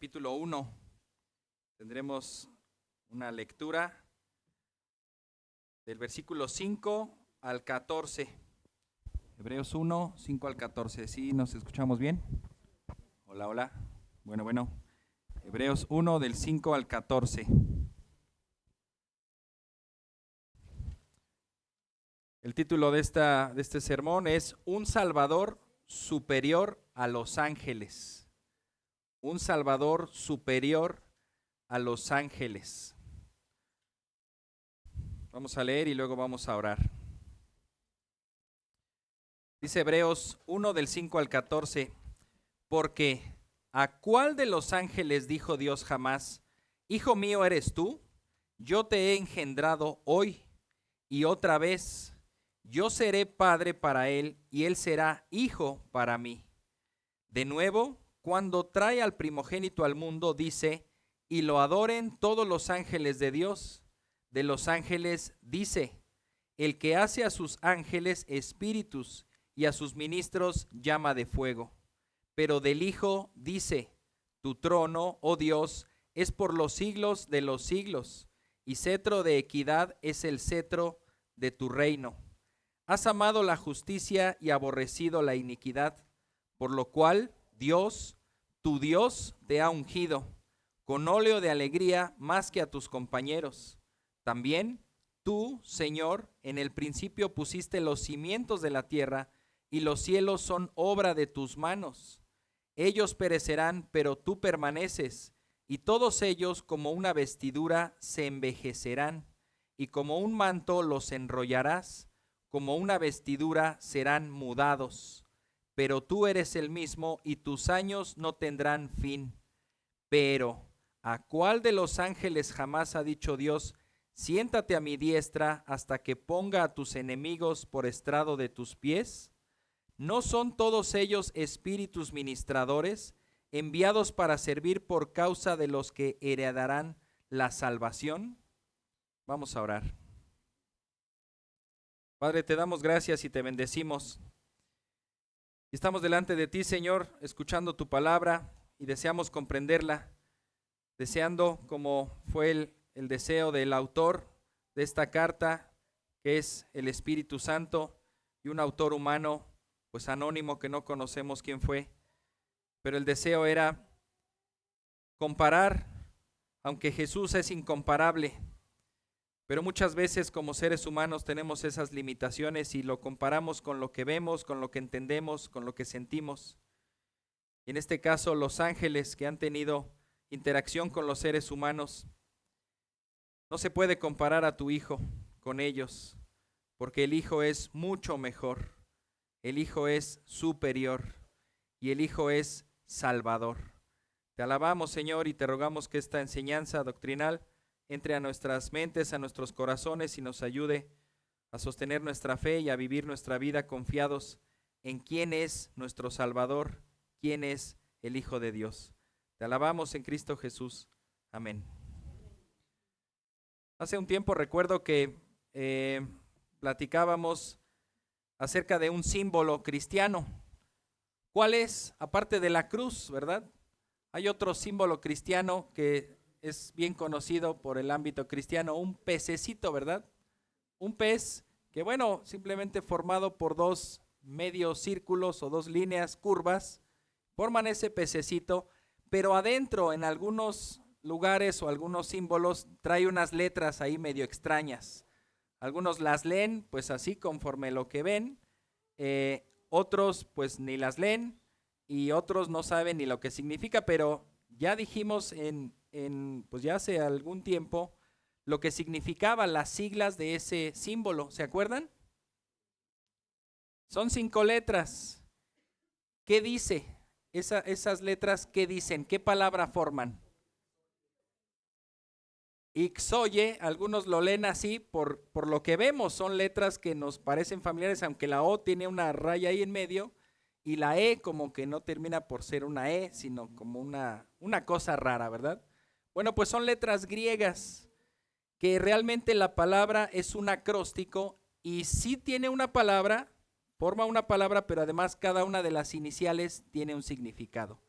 capítulo 1. Tendremos una lectura del versículo 5 al 14. Hebreos 1, 5 al 14. ¿Sí nos escuchamos bien? Hola, hola. Bueno. Hebreos 1 del 5 al 14. El título de este sermón es Un Salvador superior a los ángeles. Un Salvador superior a los ángeles. Vamos a leer y luego vamos a orar. Dice Hebreos 1 del 5 al 14, porque ¿a cuál de los ángeles dijo Dios jamás, Hijo mío eres tú? Yo te he engendrado hoy, y otra vez, yo seré padre para él, y él será hijo para mí. De nuevo, cuando trae al primogénito al mundo, dice, y lo adoren todos los ángeles de Dios. De los ángeles dice, el que hace a sus ángeles espíritus, y a sus ministros llama de fuego. Pero del Hijo dice, tu trono, oh Dios, es por los siglos de los siglos, y cetro de equidad es el cetro de tu reino. Has amado la justicia y aborrecido la iniquidad, por lo cual Dios, tu Dios, te ha ungido con óleo de alegría más que a tus compañeros. También tú, Señor, en el principio pusiste los cimientos de la tierra, y los cielos son obra de tus manos. Ellos perecerán, pero tú permaneces, y todos ellos como una vestidura se envejecerán, y como un manto los enrollarás, como una vestidura serán mudados. Pero tú eres el mismo, y tus años no tendrán fin. Pero, ¿a cuál de los ángeles jamás ha dicho Dios, siéntate a mi diestra hasta que ponga a tus enemigos por estrado de tus pies? ¿No son todos ellos espíritus ministradores, enviados para servir por causa de los que heredarán la salvación? Vamos a orar. Padre, te damos gracias y te bendecimos. Estamos delante de ti, Señor, escuchando tu palabra y deseamos comprenderla, deseando, como fue el deseo del autor de esta carta, que es el Espíritu Santo, y un autor humano, pues anónimo, que no conocemos quién fue, pero el deseo era comparar, aunque Jesús es incomparable, pero muchas veces como seres humanos tenemos esas limitaciones y lo comparamos con lo que vemos, con lo que entendemos, con lo que sentimos. Y en este caso, los ángeles que han tenido interacción con los seres humanos, no se puede comparar a tu Hijo con ellos, porque el Hijo es mucho mejor. El Hijo es superior y el Hijo es Salvador. Te alabamos, Señor, y te rogamos que esta enseñanza doctrinal entre a nuestras mentes, a nuestros corazones y nos ayude a sostener nuestra fe y a vivir nuestra vida confiados en quién es nuestro Salvador, quién es el Hijo de Dios. Te alabamos en Cristo Jesús. Amén. Hace un tiempo recuerdo que platicábamos acerca de un símbolo cristiano. ¿Cuál es? Aparte de la cruz, ¿verdad? Hay otro símbolo cristiano que es bien conocido por el ámbito cristiano, un pececito, ¿verdad? Un pez que, bueno, simplemente formado por dos medios círculos o dos líneas curvas, forman ese pececito, pero adentro en algunos lugares o algunos símbolos trae unas letras ahí medio extrañas. Algunos las leen pues así conforme lo que ven, otros pues ni las leen y otros no saben ni lo que significa, pero ya dijimos pues ya hace algún tiempo lo que significaban las siglas de ese símbolo, ¿se acuerdan? Son 5 letras. ¿Qué dice? Esas letras, ¿qué dicen? ¿Qué palabra forman? Ixoye, algunos lo leen así por lo que vemos, son letras que nos parecen familiares, aunque la O tiene una raya ahí en medio y la E como que no termina por ser una E, sino como una cosa rara, ¿verdad? Bueno, pues son letras griegas, que realmente la palabra es un acróstico y sí tiene una palabra, forma una palabra, pero además cada una de las iniciales tiene un significado.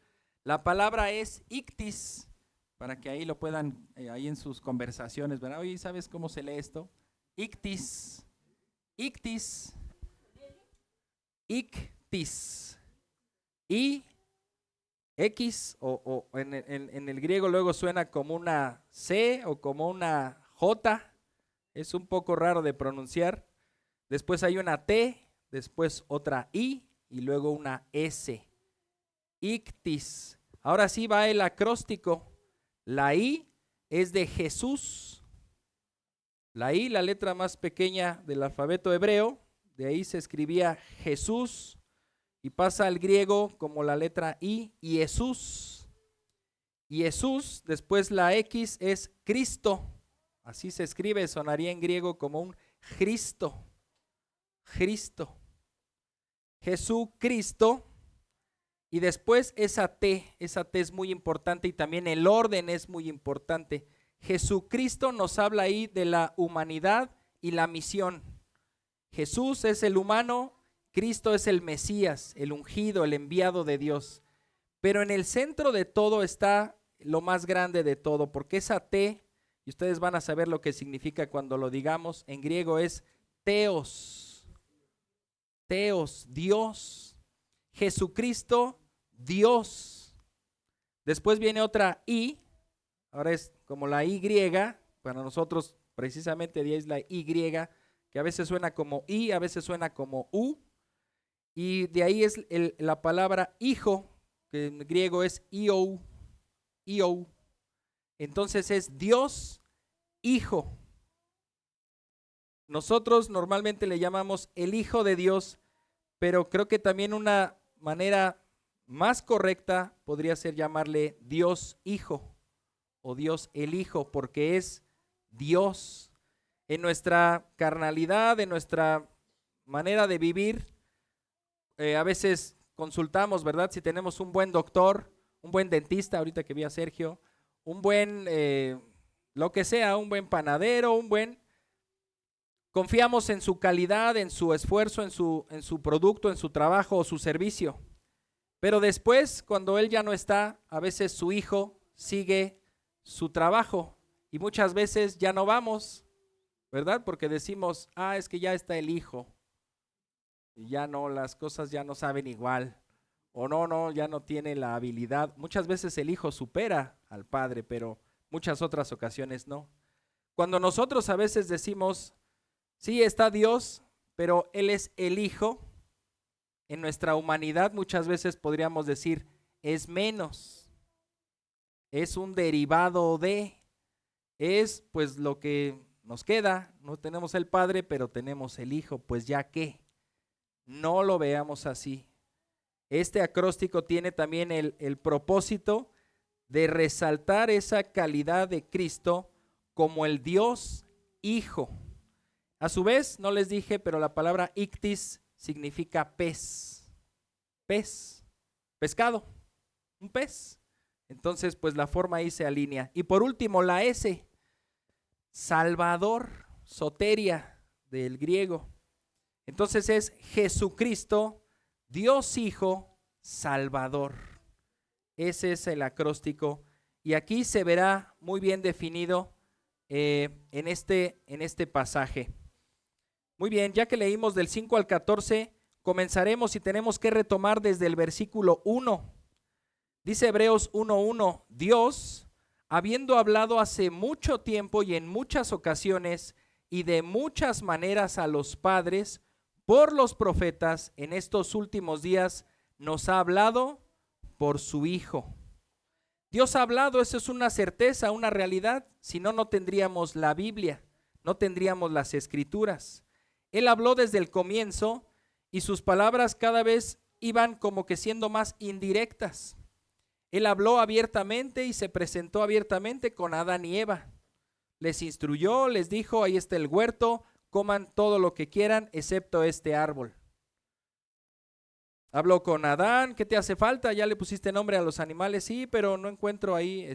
La palabra es ictis, para que ahí lo puedan, ahí en sus conversaciones, ¿verdad? Oye, ¿sabes cómo se lee esto? Ictis, ictis, ictis. Y X o en el griego luego suena como una C o como una J. Es un poco raro de pronunciar. Después hay una T, después otra I y luego una S. Ictis. Ahora sí va el acróstico. La I es de Jesús. La I, la letra más pequeña del alfabeto hebreo, de ahí se escribía Jesús y pasa al griego como la letra I, Jesús. Jesús, después la X es Cristo. Así se escribe, sonaría en griego como un Cristo. Cristo. Jesucristo. Y después esa T es muy importante y también el orden es muy importante. Jesucristo nos habla ahí de la humanidad y la misión. Jesús es el humano, Cristo es el Mesías, el ungido, el enviado de Dios. Pero en el centro de todo está lo más grande de todo, porque esa T, y ustedes van a saber lo que significa cuando lo digamos, en griego es Theos. Theos, Dios. Jesucristo, Dios. Después viene otra I, ahora es como la Y, para nosotros precisamente es la Y, que a veces suena como I, a veces suena como U, y de ahí es la palabra hijo, que en griego es Iou, Iou. Entonces es Dios, Hijo. Nosotros normalmente le llamamos el Hijo de Dios, pero creo que también una manera más correcta podría ser llamarle Dios Hijo o Dios el Hijo, porque es Dios. En nuestra carnalidad, en nuestra manera de vivir, a veces consultamos, ¿verdad? Si tenemos un buen doctor, un buen dentista, ahorita que vi a Sergio, un buen, lo que sea, un buen panadero, confiamos en su calidad, en su esfuerzo, en su producto, en su trabajo o su servicio. Pero después, cuando él ya no está, a veces su hijo sigue su trabajo y muchas veces ya no vamos, ¿verdad? Porque decimos, es que ya está el hijo y ya no, las cosas ya no saben igual. O no, ya no tiene la habilidad. Muchas veces el hijo supera al padre, pero muchas otras ocasiones no. Cuando nosotros a veces decimos, sí, está Dios, pero Él es el Hijo, en nuestra humanidad muchas veces podríamos decir, es menos, es un derivado de, es pues lo que nos queda, no tenemos el Padre, pero tenemos el Hijo, pues ya que, no lo veamos así. Este acróstico tiene también el propósito de resaltar esa calidad de Cristo como el Dios Hijo. A su vez, no les dije, pero la palabra ictis significa pez, pescado, un pez. Entonces, pues la forma ahí se alinea. Y por último, la S, Salvador, soteria del griego. Entonces es Jesucristo, Dios Hijo, Salvador. Ese es el acróstico. Y aquí se verá muy bien definido en este pasaje. Muy bien, ya que leímos del 5 al 14, comenzaremos y tenemos que retomar desde el versículo 1. Dice Hebreos 1:1, Dios, habiendo hablado hace mucho tiempo y en muchas ocasiones y de muchas maneras a los padres, por los profetas, en estos últimos días nos ha hablado por su Hijo. Dios ha hablado, eso es una certeza, una realidad, si no, no tendríamos la Biblia, no tendríamos las Escrituras. Él habló desde el comienzo y sus palabras cada vez iban como que siendo más indirectas. Él habló abiertamente y se presentó abiertamente con Adán y Eva. Les instruyó, les dijo, ahí está el huerto, coman todo lo que quieran excepto este árbol. Habló con Adán, ¿qué te hace falta? Ya le pusiste nombre a los animales, sí, pero no encuentro ahí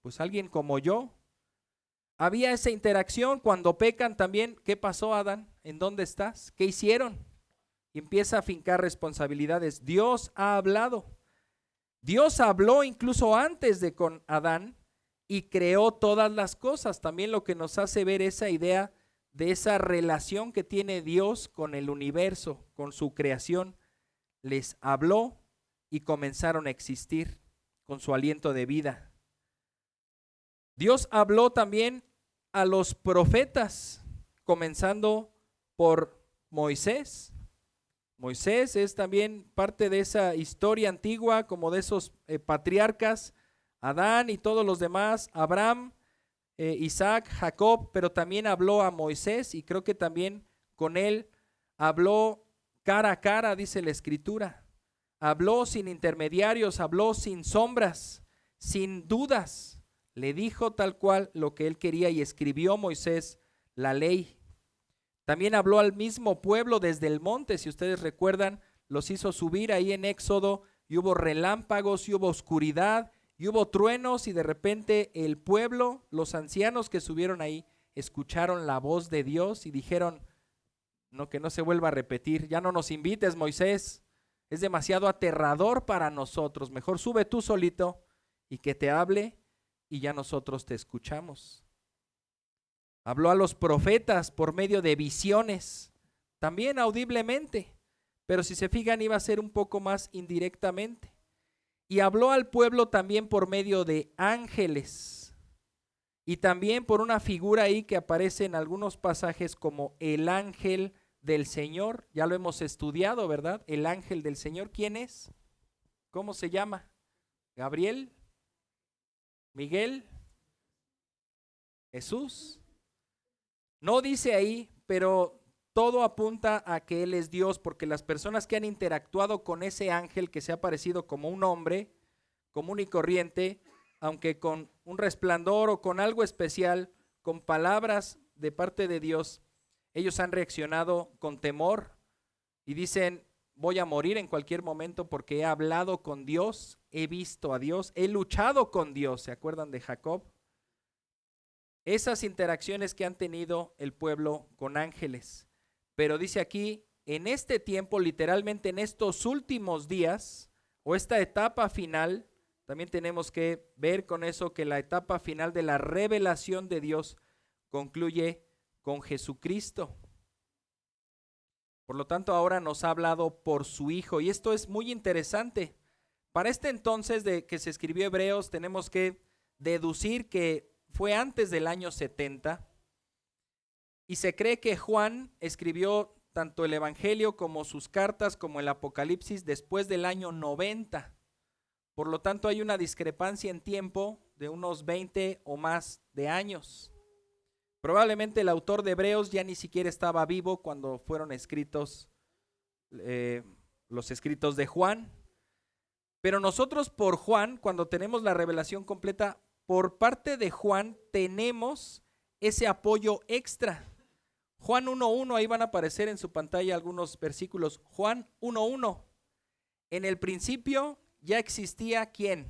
pues alguien como yo. Había esa interacción cuando pecan también. ¿Qué pasó, Adán? ¿En dónde estás? ¿Qué hicieron? Y empieza a fincar responsabilidades. Dios ha hablado. Dios habló incluso antes de con Adán y creó todas las cosas. También lo que nos hace ver esa idea de esa relación que tiene Dios con el universo, con su creación. Les habló y comenzaron a existir con su aliento de vida. Dios habló también a los profetas, comenzando por Moisés. Moisés es también parte de esa historia antigua, como de esos patriarcas, Adán y todos los demás, Abraham, Isaac, Jacob, pero también habló a Moisés y creo que también con él habló cara a cara, dice la Escritura. Habló sin intermediarios, habló sin sombras, sin dudas. Le dijo tal cual lo que él quería y escribió Moisés la ley. También habló al mismo pueblo desde el monte, si ustedes recuerdan, los hizo subir ahí en Éxodo y hubo relámpagos y hubo oscuridad y hubo truenos y de repente el pueblo, los ancianos que subieron ahí, escucharon la voz de Dios y dijeron, no, que no se vuelva a repetir, ya no nos invites, Moisés, es demasiado aterrador para nosotros, mejor sube tú solito y que te hable y ya nosotros te escuchamos. Habló a los profetas por medio de visiones, también audiblemente, pero si se fijan iba a ser un poco más indirectamente. Y habló al pueblo también por medio de ángeles y también por una figura ahí que aparece en algunos pasajes como el ángel del Señor. Ya lo hemos estudiado, ¿verdad? El ángel del Señor, ¿quién es? ¿Cómo se llama? ¿Gabriel? ¿Miguel? ¿Jesús? No dice ahí, pero todo apunta a que Él es Dios, porque las personas que han interactuado con ese ángel que se ha parecido como un hombre común y corriente, aunque con un resplandor o con algo especial, con palabras de parte de Dios, ellos han reaccionado con temor y dicen, voy a morir en cualquier momento porque he hablado con Dios, he visto a Dios, he luchado con Dios. ¿Se acuerdan de Jacob? Esas interacciones que han tenido el pueblo con ángeles. Pero dice aquí, en este tiempo, literalmente en estos últimos días, o esta etapa final, también tenemos que ver con eso que la etapa final de la revelación de Dios concluye con Jesucristo. Por lo tanto, ahora nos ha hablado por su Hijo, y esto es muy interesante. Para este entonces de que se escribió Hebreos, tenemos que deducir que fue antes del año 70 y se cree que Juan escribió tanto el Evangelio como sus cartas como el Apocalipsis después del año 90. Por lo tanto, hay una discrepancia en tiempo de unos 20 o más de años. Probablemente el autor de Hebreos ya ni siquiera estaba vivo cuando fueron escritos los escritos de Juan. Pero nosotros por Juan, cuando tenemos la revelación completa, por parte de Juan tenemos ese apoyo extra. Juan 1:1, ahí van a aparecer en su pantalla algunos versículos. Juan 1:1, en el principio ya existía ¿quién?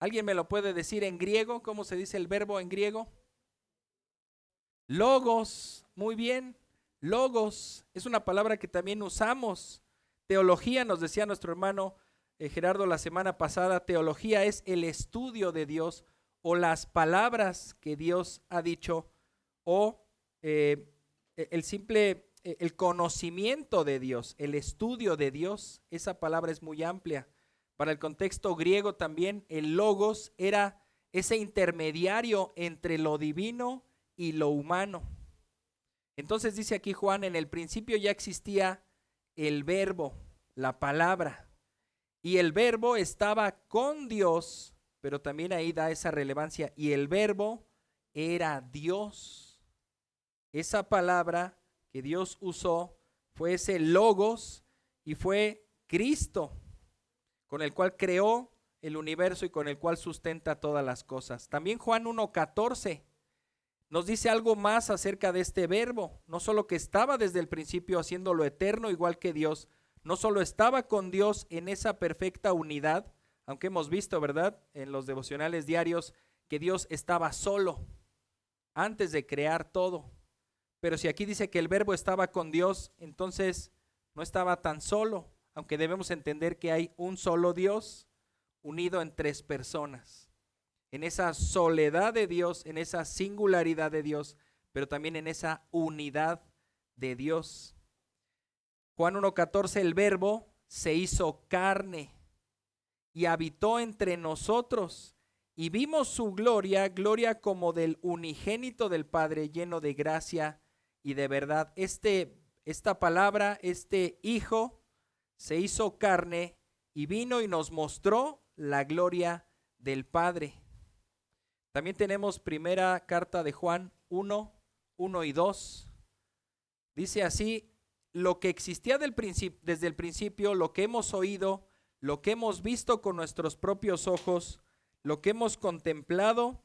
¿Alguien me lo puede decir en griego? ¿Cómo se dice el verbo en griego? Logos, muy bien. Logos es una palabra que también usamos. Teología, nos decía nuestro hermano Gerardo la semana pasada, teología es el estudio de Dios o las palabras que Dios ha dicho o el conocimiento de Dios, el estudio de Dios. Esa palabra es muy amplia. Para el contexto griego también el logos era ese intermediario entre lo divino y lo humano. Entonces dice aquí Juan, en el principio ya existía el verbo, la palabra. Y el verbo estaba con Dios, pero también ahí da esa relevancia. Y el verbo era Dios. Esa palabra que Dios usó fue ese logos y fue Cristo, con el cual creó el universo y con el cual sustenta todas las cosas. También Juan 1:14 nos dice algo más acerca de este verbo. No solo que estaba desde el principio haciendo lo eterno igual que Dios, no solo estaba con Dios en esa perfecta unidad, aunque hemos visto, ¿verdad?, en los devocionales diarios, que Dios estaba solo antes de crear todo. Pero si aquí dice que el verbo estaba con Dios, entonces no estaba tan solo. aunque debemos entender que hay un solo Dios unido en tres personas. En esa soledad de Dios, en esa singularidad de Dios, pero también en esa unidad de Dios. Juan 1:14, el Verbo se hizo carne y habitó entre nosotros, y vimos su gloria, gloria como del unigénito del Padre, lleno de gracia y de verdad. Esta palabra, este Hijo, se hizo carne y vino y nos mostró la gloria del Padre. También tenemos primera carta de Juan 1 y 2. Dice así: lo que existía desde el principio, lo que hemos oído, lo que hemos visto con nuestros propios ojos, lo que hemos contemplado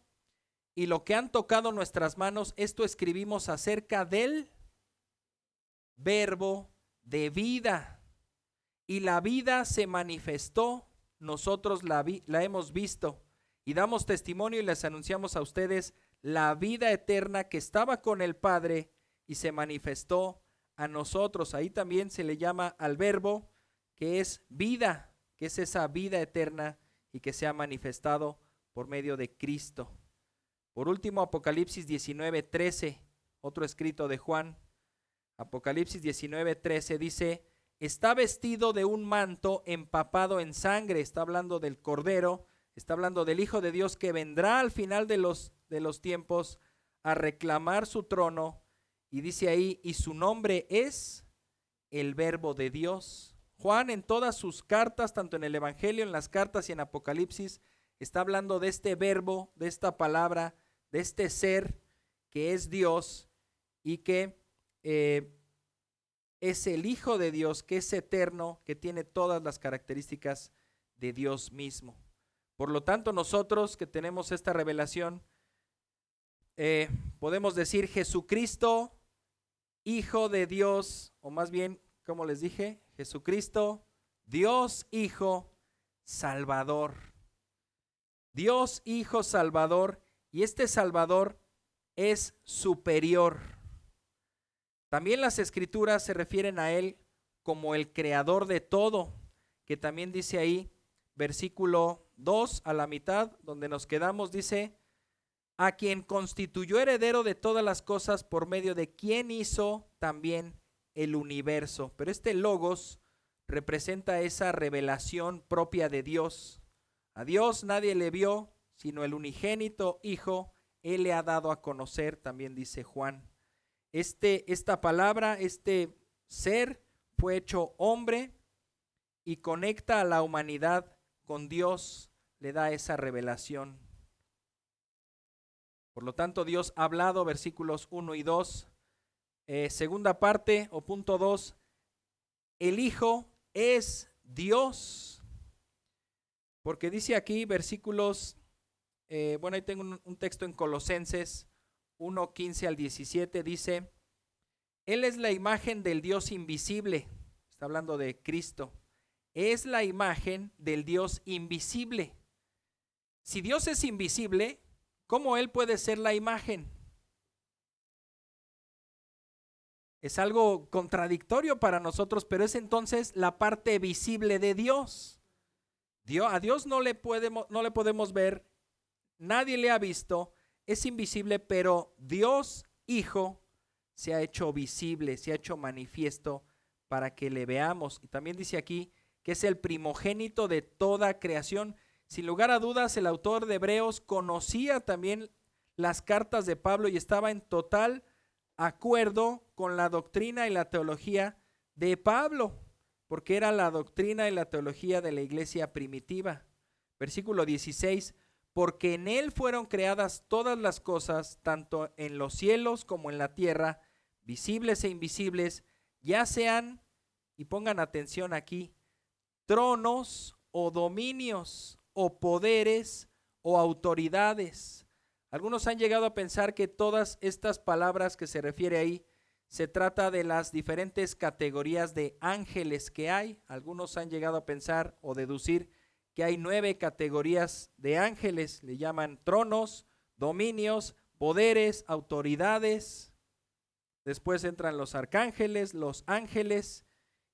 y lo que han tocado nuestras manos, esto escribimos acerca del Verbo de vida. Y la vida se manifestó, nosotros la hemos visto y damos testimonio y les anunciamos a ustedes la vida eterna que estaba con el Padre y se manifestó a nosotros. Ahí también se le llama al Verbo, que es vida, que es esa vida eterna y que se ha manifestado por medio de Cristo. Por último, Apocalipsis 19:13, otro escrito de Juan. Apocalipsis 19:13 dice: está vestido de un manto empapado en sangre. Está hablando del Cordero, está hablando del Hijo de Dios que vendrá al final de los tiempos a reclamar su trono. Y dice ahí, y su nombre es el Verbo de Dios. Juan en todas sus cartas, tanto en el Evangelio, en las cartas y en Apocalipsis, está hablando de este verbo, de esta palabra, de este ser que es Dios y que es el Hijo de Dios, que es eterno, que tiene todas las características de Dios mismo. Por lo tanto, nosotros que tenemos esta revelación, podemos decir Jesucristo, Hijo de Dios, o más bien, como les dije, Jesucristo, Dios Hijo, Salvador. Dios Hijo Salvador, y este Salvador es superior. También las Escrituras se refieren a Él como el creador de todo, que también dice ahí, versículo 2 a la mitad, donde nos quedamos, dice: a quien constituyó heredero de todas las cosas, por medio de quien hizo también el universo. Pero este logos representa esa revelación propia de Dios. A Dios nadie le vio, sino el unigénito Hijo, Él le ha dado a conocer, también dice Juan. Esta palabra, este ser, fue hecho hombre y conecta a la humanidad con Dios, le da esa revelación. Por lo tanto, Dios ha hablado, versículos 1 y 2. Segunda parte o punto 2, el Hijo es Dios. Porque dice aquí versículos, ahí tengo un texto en Colosenses 1:15 al 17, dice: Él es la imagen del Dios invisible. Está hablando de Cristo. Es la imagen del Dios invisible. Si Dios es invisible, ¿cómo Él puede ser la imagen? Es algo contradictorio para nosotros, pero es entonces la parte visible de Dios. A Dios no le podemos ver, nadie le ha visto, es invisible, pero Dios Hijo se ha hecho visible, se ha hecho manifiesto para que le veamos. Y también dice aquí que es el primogénito de toda creación. Sin lugar a dudas, el autor de Hebreos conocía también las cartas de Pablo y estaba en total acuerdo con la doctrina y la teología de Pablo, porque era la doctrina y la teología de la iglesia primitiva. Versículo 16, porque en Él fueron creadas todas las cosas, tanto en los cielos como en la tierra, visibles e invisibles, ya sean, y pongan atención aquí, tronos o dominios o poderes o autoridades. Algunos han llegado a pensar que todas estas palabras que se refiere ahí se trata de las diferentes categorías de ángeles que hay. Algunos han llegado a pensar o deducir que hay 9 categorías de ángeles. Le llaman tronos, dominios, poderes, autoridades. Después entran los arcángeles, los ángeles.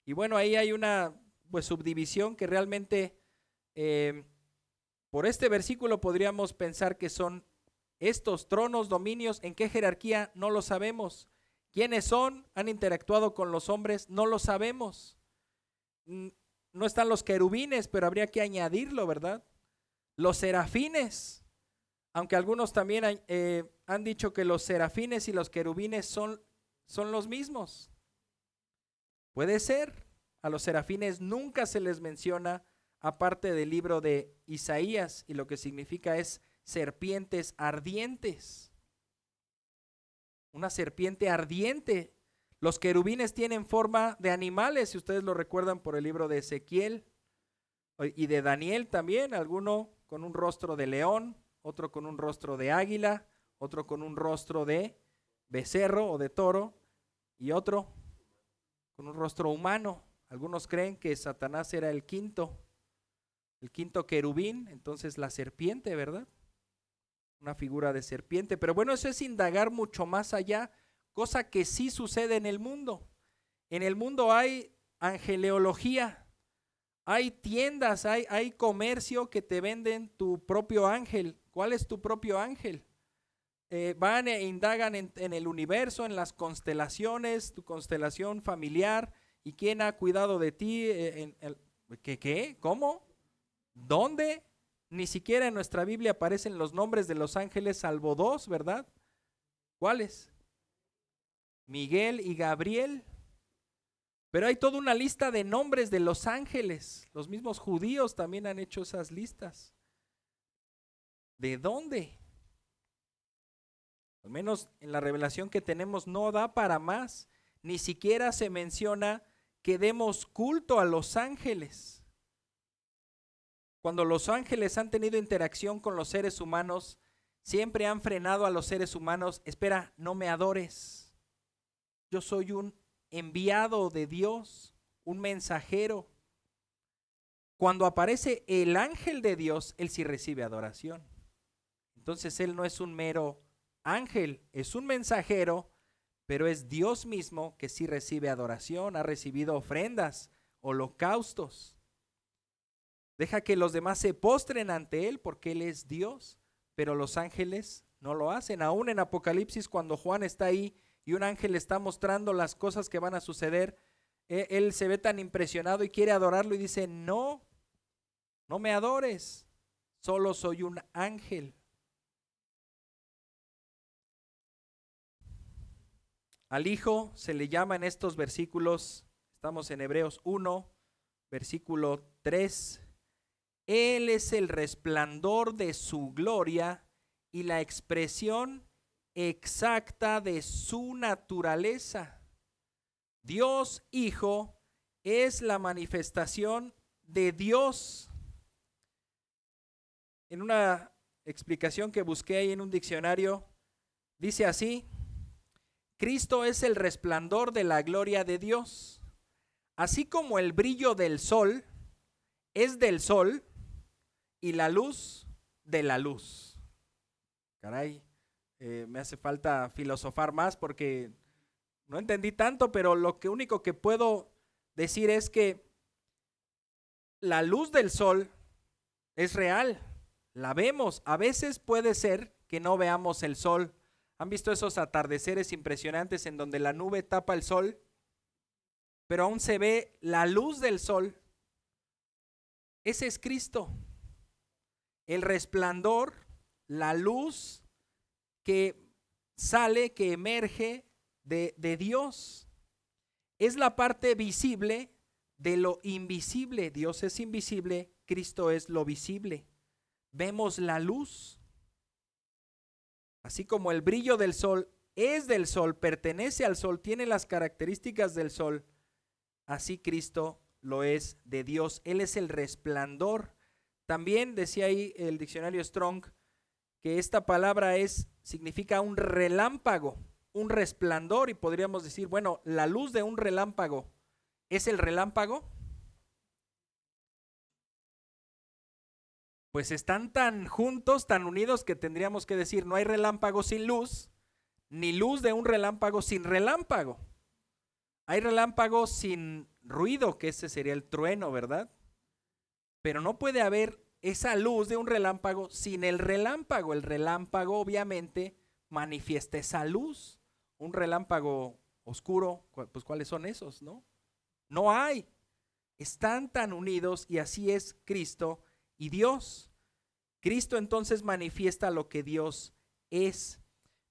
Y bueno, ahí hay una pues subdivisión que realmente por este versículo podríamos pensar que son estos tronos, dominios. ¿En qué jerarquía? No lo sabemos. ¿Quiénes son? ¿Han interactuado con los hombres? No lo sabemos. No están los querubines, pero habría que añadirlo, ¿verdad? Los serafines, aunque algunos también han dicho que los serafines y los querubines son los mismos. Puede ser. A los serafines nunca se les menciona, aparte del libro de Isaías, y lo que significa es serpientes ardientes. Una serpiente ardiente. Los querubines tienen forma de animales, si ustedes lo recuerdan por el libro de Ezequiel y de Daniel también, alguno con un rostro de león, otro con un rostro de águila, otro con un rostro de becerro o de toro y otro con un rostro humano. Algunos creen que Satanás era el quinto querubín, entonces la serpiente, ¿verdad? Una figura de serpiente. Pero bueno, eso es indagar mucho más allá, cosa que sí sucede en el mundo. En el mundo hay angeleología, hay tiendas, hay comercio que te venden tu propio ángel. ¿Cuál es tu propio ángel? Van e indagan en el universo, en las constelaciones, tu constelación familiar, y quién ha cuidado de ti, ¿qué? ¿Cómo? ¿Dónde? Ni siquiera en nuestra Biblia aparecen los nombres de los ángeles, salvo dos, ¿verdad? ¿Cuáles? Miguel y Gabriel. Pero hay toda una lista de nombres de los ángeles. Los mismos judíos también han hecho esas listas. ¿De dónde? Al menos en la revelación que tenemos no da para más. Ni siquiera se menciona que demos culto a los ángeles. Cuando los ángeles han tenido interacción con los seres humanos, siempre han frenado a los seres humanos. Espera, no me adores. Yo soy un enviado de Dios, un mensajero. Cuando aparece el ángel de Dios, él sí recibe adoración. Entonces él no es un mero ángel, es un mensajero, pero es Dios mismo que sí recibe adoración, ha recibido ofrendas, holocaustos. Deja que los demás se postren ante él porque él es Dios, pero los ángeles no lo hacen. Aún en Apocalipsis, cuando Juan está ahí y un ángel le está mostrando las cosas que van a suceder, él se ve tan impresionado y quiere adorarlo y dice, no me adores, solo soy un ángel. Al Hijo se le llama en estos versículos, estamos en Hebreos 1, versículo 3, Él es el resplandor de su gloria y la expresión exacta de su naturaleza. Dios Hijo es la manifestación de Dios. En una explicación que busqué ahí en un diccionario, dice así: Cristo es el resplandor de la gloria de Dios, así como el brillo del sol es del sol y la luz de la luz. Caray, me hace falta filosofar más porque no entendí tanto, pero lo único que puedo decir es que la luz del sol es real, la vemos. A veces puede ser que no veamos el sol. ¿Han visto esos atardeceres impresionantes en donde la nube tapa el sol, pero aún se ve la luz del sol? Ese es Cristo, el resplandor, la luz que sale, que emerge de Dios. Es la parte visible de lo invisible. Dios es invisible, Cristo es lo visible. Vemos la luz. Así como el brillo del sol es del sol, pertenece al sol, tiene las características del sol, así Cristo lo es de Dios. Él es el resplandor. También decía ahí el diccionario Strong que esta palabra significa un relámpago, un resplandor, y podríamos decir, bueno, la luz de un relámpago es el relámpago. Pues están tan juntos, tan unidos, que tendríamos que decir, no hay relámpago sin luz, ni luz de un relámpago sin relámpago. Hay relámpago sin ruido, que ese sería el trueno, ¿verdad? Pero no puede haber esa luz de un relámpago sin el relámpago. El relámpago obviamente manifiesta esa luz. Un relámpago oscuro, pues ¿cuáles son esos, no? No hay. Están tan unidos y así es Cristo y Dios. Cristo entonces manifiesta lo que Dios es.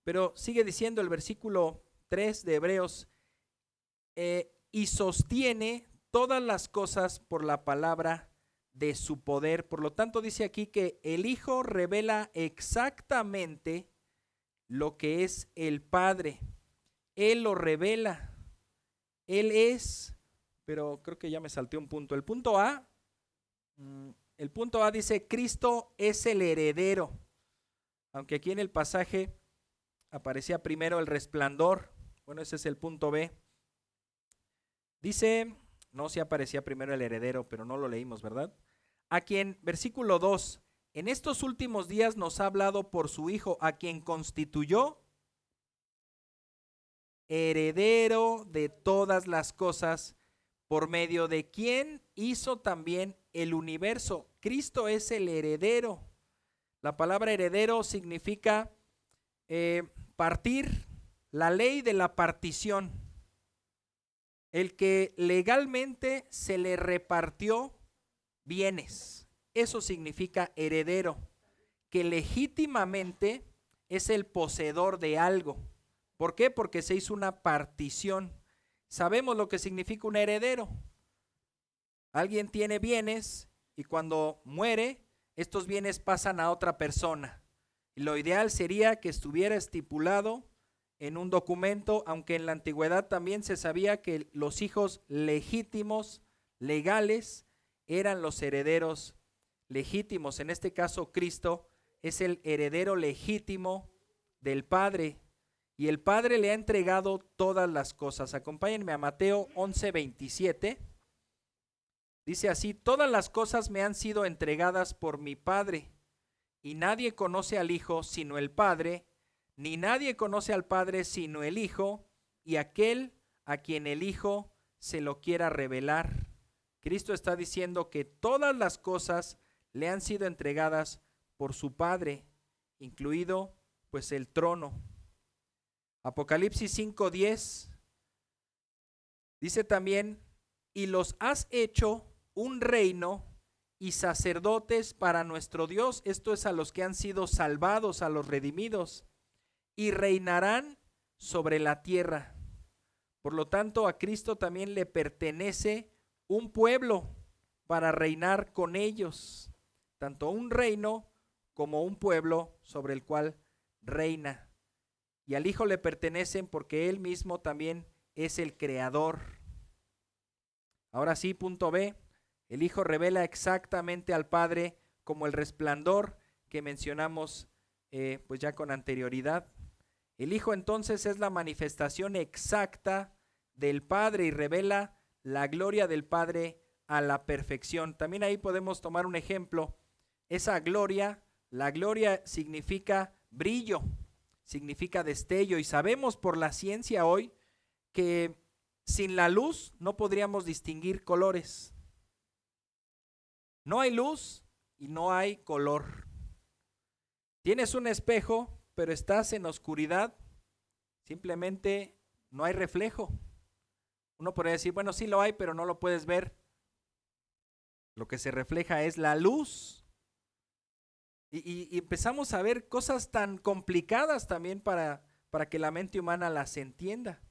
Pero sigue diciendo el versículo 3 de Hebreos, y sostiene todas las cosas por la palabra de su poder. Por lo tanto, dice aquí que el Hijo revela exactamente lo que es el Padre. Él lo revela. Él es, pero creo que ya me salté un punto. El punto A dice, Cristo es el heredero. Aunque aquí en el pasaje aparecía primero el resplandor. Bueno, ese es el punto B. Dice, no, si aparecía primero el heredero, pero no lo leímos, ¿verdad? A quien, versículo 2, en estos últimos días nos ha hablado por su Hijo, a quien constituyó heredero de todas las cosas, por medio de quien hizo también el universo. Cristo es el heredero. La palabra heredero significa partir, la ley de la partición. El que legalmente se le repartió bienes. Eso significa heredero, que legítimamente es el poseedor de algo. ¿Por qué? Porque se hizo una partición. Sabemos lo que significa un heredero. Alguien tiene bienes y cuando muere, estos bienes pasan a otra persona. Y lo ideal sería que estuviera estipulado en un documento, aunque en la antigüedad también se sabía que los hijos legítimos, legales, eran los herederos legítimos. En este caso, Cristo es el heredero legítimo del Padre y el Padre le ha entregado todas las cosas. Acompáñenme a Mateo 11:27. Dice así, todas las cosas me han sido entregadas por mi Padre y nadie conoce al Hijo sino el Padre, ni nadie conoce al Padre sino el Hijo y aquel a quien el Hijo se lo quiera revelar. Cristo está diciendo que todas las cosas le han sido entregadas por su Padre, incluido pues el trono. Apocalipsis 5:10 dice también, y los has hecho un reino y sacerdotes para nuestro Dios. Esto es a los que han sido salvados, a los redimidos, y reinarán sobre la tierra. Por lo tanto, a Cristo también le pertenece un pueblo para reinar con ellos, tanto un reino como un pueblo sobre el cual reina. Y al Hijo le pertenecen porque Él mismo también es el creador. Ahora sí, punto B, el Hijo revela exactamente al Padre como el resplandor que mencionamos pues ya con anterioridad. El Hijo entonces es la manifestación exacta del Padre y revela la gloria del Padre a la perfección. También ahí podemos tomar un ejemplo. Esa gloria, la gloria significa brillo, significa destello, y sabemos por la ciencia hoy que sin la luz no podríamos distinguir colores. No hay luz y no hay color. Tienes un espejo, pero estás en oscuridad, simplemente no hay reflejo. Uno podría decir, bueno, sí lo hay, pero no lo puedes ver. Lo que se refleja es la luz. Y empezamos a ver cosas tan complicadas también para que la mente humana las entienda.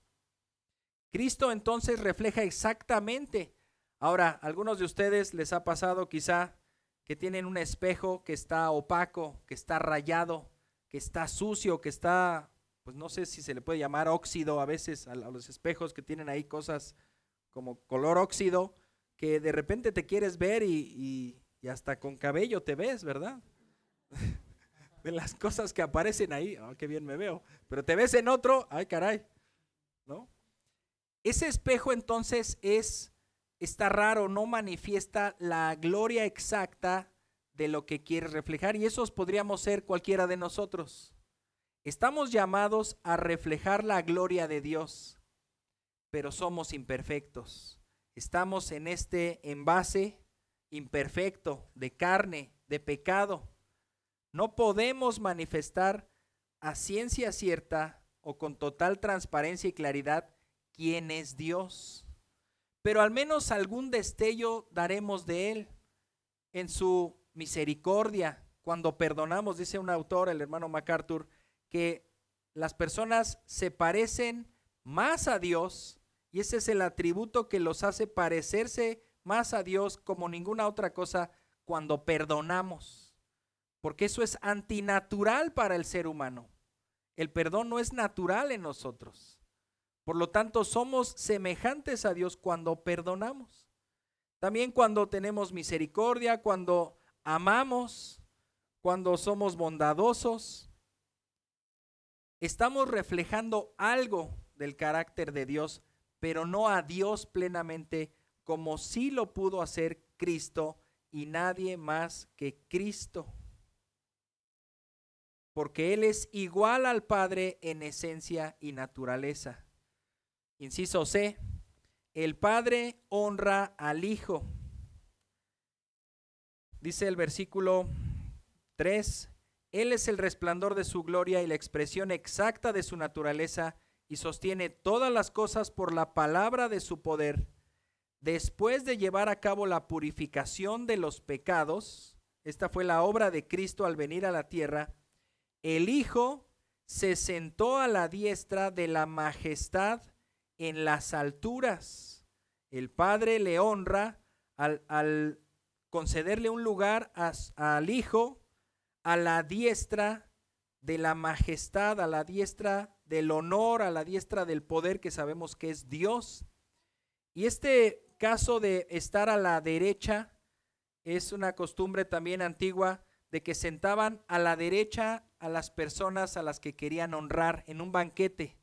Cristo entonces refleja exactamente. Ahora, a algunos de ustedes les ha pasado quizá que tienen un espejo que está opaco, que está rayado, que está sucio, que está, pues no sé si se le puede llamar óxido a veces a los espejos que tienen ahí cosas como color óxido, que de repente te quieres ver y hasta con cabello te ves, ¿verdad? De las cosas que aparecen ahí, oh, qué bien me veo, pero te ves en otro, ay caray, ¿no? Ese espejo entonces está raro, no manifiesta la gloria exacta de lo que quiere reflejar, y esos podríamos ser cualquiera de nosotros. Estamos llamados a reflejar la gloria de Dios, pero somos imperfectos. estamos en este envase imperfecto de carne, de pecado. No podemos manifestar a ciencia cierta o con total transparencia y claridad quién es Dios. Pero al menos algún destello daremos de Él en su misericordia. Cuando perdonamos, dice un autor, el hermano MacArthur, que las personas se parecen más a Dios, y ese es el atributo que los hace parecerse más a Dios como ninguna otra cosa, cuando perdonamos, porque eso es antinatural para el ser humano. El perdón no es natural en nosotros. Por lo tanto, somos semejantes a Dios cuando perdonamos. También cuando tenemos misericordia, cuando amamos, cuando somos bondadosos, estamos reflejando algo del carácter de Dios, pero no a Dios plenamente, como sí lo pudo hacer Cristo y nadie más que Cristo. Porque Él es igual al Padre en esencia y naturaleza. Inciso C, el Padre honra al Hijo. Dice el versículo 3, Él es el resplandor de su gloria y la expresión exacta de su naturaleza, y sostiene todas las cosas por la palabra de su poder. Después de llevar a cabo la purificación de los pecados, esta fue la obra de Cristo al venir a la tierra, el Hijo se sentó a la diestra de la majestad en las alturas. El Padre le honra al concederle un lugar al Hijo a la diestra de la majestad, a la diestra del honor, a la diestra del poder que sabemos que es Dios. Y este caso de estar a la derecha es una costumbre también antigua, de que sentaban a la derecha a las personas a las que querían honrar en un banquete.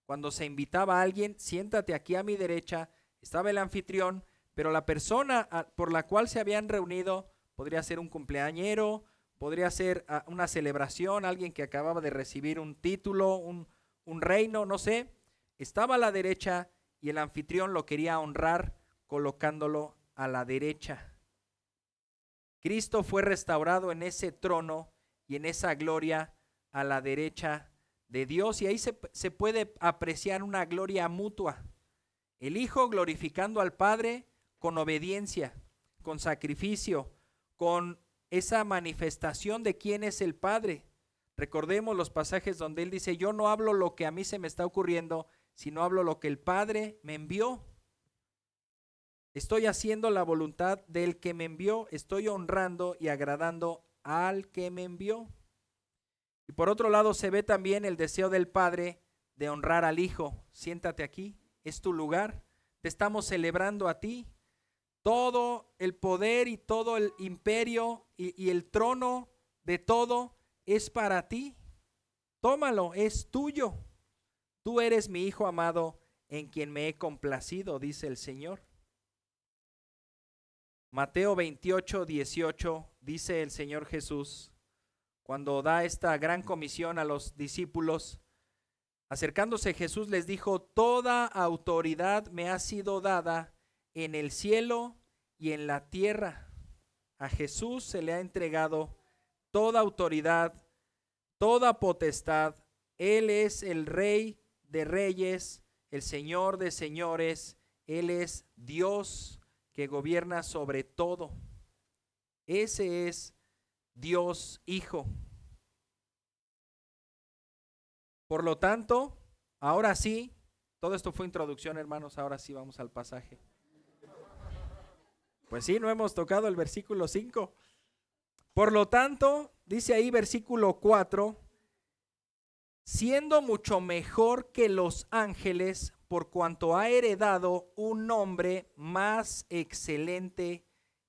Cuando se invitaba a alguien, siéntate aquí a mi derecha, estaba el anfitrión, pero la persona por la cual se habían reunido podría ser un cumpleañero, podría ser una celebración, alguien que acababa de recibir un título, un reino, no sé. Estaba a la derecha y el anfitrión lo quería honrar colocándolo a la derecha. Cristo fue restaurado en ese trono y en esa gloria a la derecha de Dios, y ahí se puede apreciar una gloria mutua. El Hijo glorificando al Padre con obediencia, con sacrificio, con esa manifestación de quién es el Padre. Recordemos los pasajes donde Él dice, yo no hablo lo que a mí se me está ocurriendo, sino hablo lo que el Padre me envió. Estoy haciendo la voluntad del que me envió, estoy honrando y agradando al que me envió. Y por otro lado se ve también el deseo del Padre de honrar al Hijo. Siéntate aquí, es tu lugar, te estamos celebrando a ti. Todo el poder y todo el imperio y el trono de todo es para ti. Tómalo, es tuyo. Tú eres mi Hijo amado en quien me he complacido, dice el Señor. Mateo 28, 18, dice el Señor Jesús, cuando da esta gran comisión a los discípulos, acercándose Jesús les dijo, toda autoridad me ha sido dada en el cielo y en la tierra. A Jesús se le ha entregado toda autoridad, toda potestad. Él es el Rey de reyes, el Señor de señores. Él es Dios que gobierna sobre todo. Ese es Dios Hijo. Por lo tanto, ahora sí, todo esto fue introducción, hermanos, ahora sí vamos al pasaje. Pues sí, no hemos tocado el versículo 5. Por lo tanto, dice ahí versículo 4, siendo mucho mejor que los ángeles, por cuanto ha heredado un nombre más excelente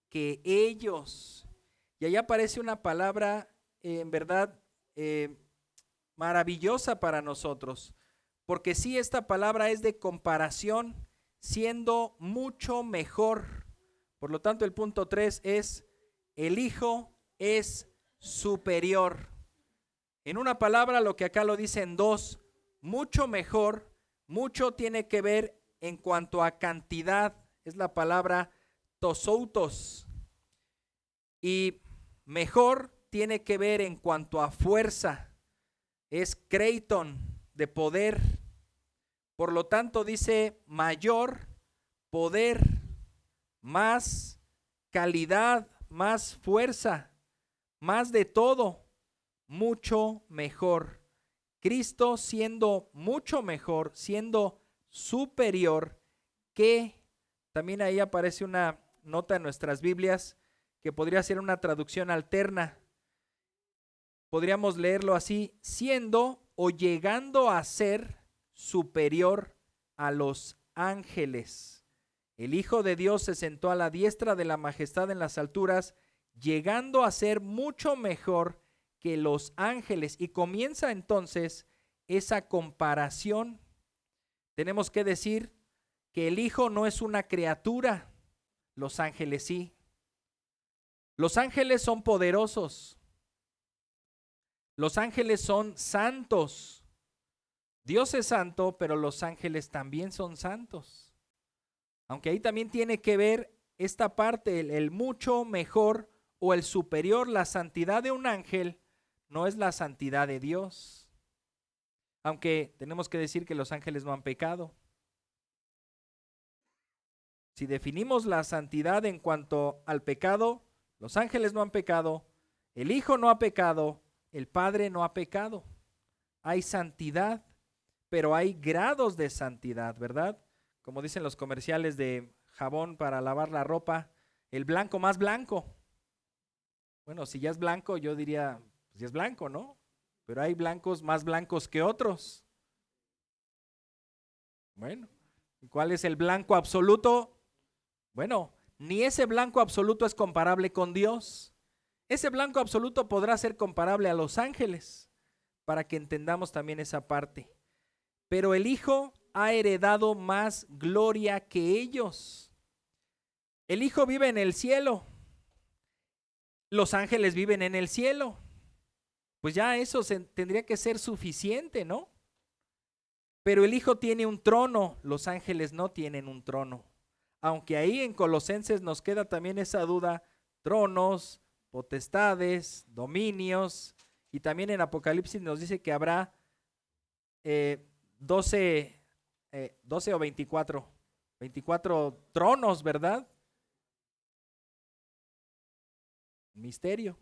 que ellos. Y ahí aparece una palabra en verdad maravillosa para nosotros, porque sí, esta palabra es de comparación, siendo mucho mejor. Por lo tanto, el punto 3 es, el Hijo es superior. En una palabra, lo que acá lo dicen dos, mucho mejor. Mucho tiene que ver en cuanto a cantidad, es la palabra tosoutos. Y mejor tiene que ver en cuanto a fuerza, es kreiton, de poder. Por lo tanto dice mayor poder, más calidad, más fuerza, más de todo, mucho mejor. Cristo siendo mucho mejor, siendo superior que, también ahí aparece una nota en nuestras Biblias que podría ser una traducción alterna. Podríamos leerlo así, siendo o llegando a ser superior a los ángeles. El Hijo de Dios se sentó a la diestra de la majestad en las alturas, llegando a ser mucho mejor que los ángeles. Y comienza entonces esa comparación. Tenemos que decir que el Hijo no es una criatura, los ángeles sí. Los ángeles son poderosos. Los ángeles son santos. Dios es santo, pero los ángeles también son santos. Aunque ahí también tiene que ver esta parte, el mucho mejor o el superior. La santidad de un ángel no es la santidad de Dios. Aunque tenemos que decir que los ángeles no han pecado. Si definimos la santidad en cuanto al pecado, los ángeles no han pecado, el Hijo no ha pecado, el Padre no ha pecado. Hay santidad, pero hay grados de santidad, ¿verdad? Como dicen los comerciales de jabón para lavar la ropa, el blanco más blanco. Bueno, si ya es blanco, yo diría, pues ya es blanco, ¿no? Pero hay blancos más blancos que otros. Bueno, ¿cuál es el blanco absoluto? Bueno, ni ese blanco absoluto es comparable con Dios. Ese blanco absoluto podrá ser comparable a los ángeles, para que entendamos también esa parte. Pero el Hijo ha heredado más gloria que ellos. El Hijo vive en el cielo. Los ángeles viven en el cielo. Pues ya eso tendría que ser suficiente, ¿no? Pero el Hijo tiene un trono, los ángeles no tienen un trono. Aunque ahí en Colosenses nos queda también esa duda, tronos, potestades, dominios, y también en Apocalipsis nos dice que habrá 12 o 24 tronos, ¿verdad? Misterio.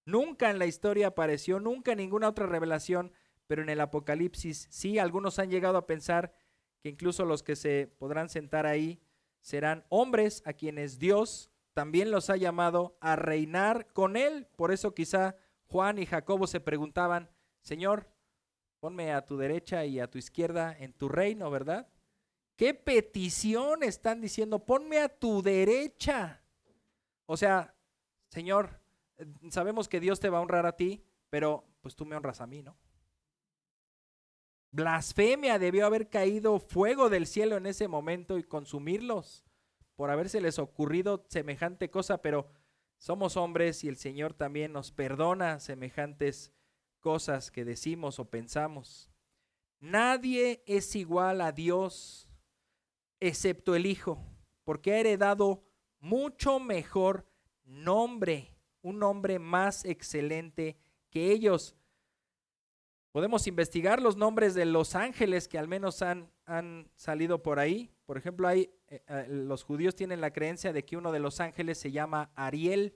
Nunca en la historia apareció, nunca en ninguna otra revelación, pero en el Apocalipsis sí, algunos han llegado a pensar que incluso los que se podrán sentar ahí serán hombres a quienes Dios también los ha llamado a reinar con él. Por eso quizá Juan y Jacobo se preguntaban, Señor, ponme a tu derecha y a tu izquierda en tu reino, ¿verdad? ¿Qué petición están diciendo? Ponme a tu derecha. O sea, Señor, sabemos que Dios te va a honrar a ti, pero pues tú me honras a mí, ¿no? Blasfemia, debió haber caído fuego del cielo en ese momento y consumirlos por habérseles ocurrido semejante cosa, pero somos hombres y el Señor también nos perdona semejantes cosas que decimos o pensamos. Nadie es igual a Dios excepto el Hijo, porque ha heredado mucho mejor nombre, un nombre más excelente que ellos. Podemos investigar los nombres de los ángeles que al menos han salido por ahí. Por ejemplo, los judíos tienen la creencia de que uno de los ángeles se llama Ariel.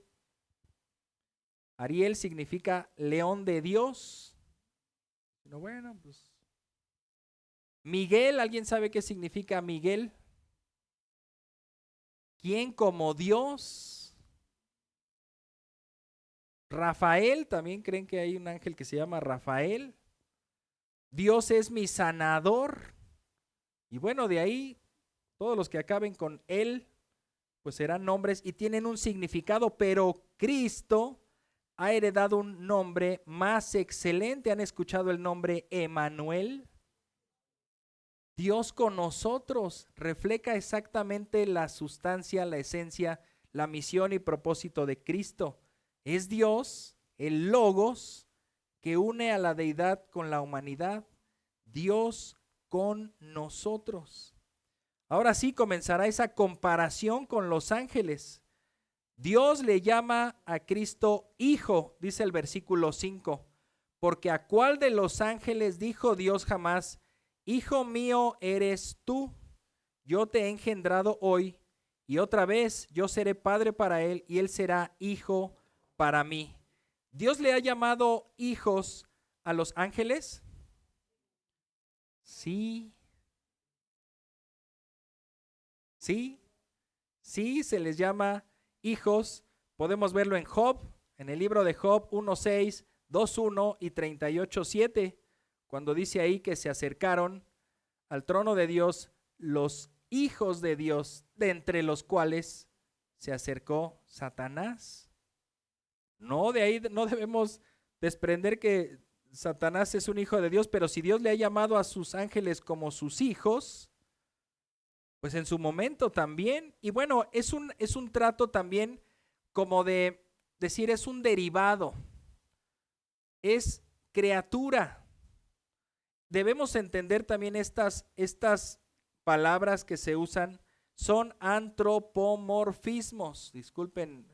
Ariel significa león de Dios. Bueno, pues. Miguel, ¿alguien sabe qué significa Miguel? ¿Quién como Dios? Rafael, también creen que hay un ángel que se llama Rafael. Dios es mi sanador. Y bueno, de ahí todos los que acaben con él, pues serán nombres y tienen un significado, pero Cristo ha heredado un nombre más excelente. ¿Han escuchado el nombre Emanuel? Dios con nosotros refleja exactamente la sustancia, la esencia, la misión y propósito de Cristo. Es Dios, el Logos, que une a la deidad con la humanidad. Dios con nosotros. Ahora sí comenzará esa comparación con los ángeles. Dios le llama a Cristo hijo, dice el versículo 5, porque a cuál de los ángeles dijo Dios jamás, hijo mío eres tú, yo te he engendrado hoy, y otra vez yo seré padre para él, y él será hijo para mí. ¿Dios le ha llamado hijos a los ángeles? Sí, sí, sí, se les llama hijos. Podemos verlo en Job, en el libro de Job 1:6, 2:1 y 38:7, cuando dice ahí que se acercaron al trono de Dios los hijos de Dios, de entre los cuales se acercó Satanás. No, de ahí no debemos desprender que Satanás es un hijo de Dios, pero si Dios le ha llamado a sus ángeles como sus hijos, pues en su momento también, y bueno, es un trato también como de decir, es un derivado, es criatura. Debemos entender también estas palabras que se usan, son antropomorfismos. Disculpen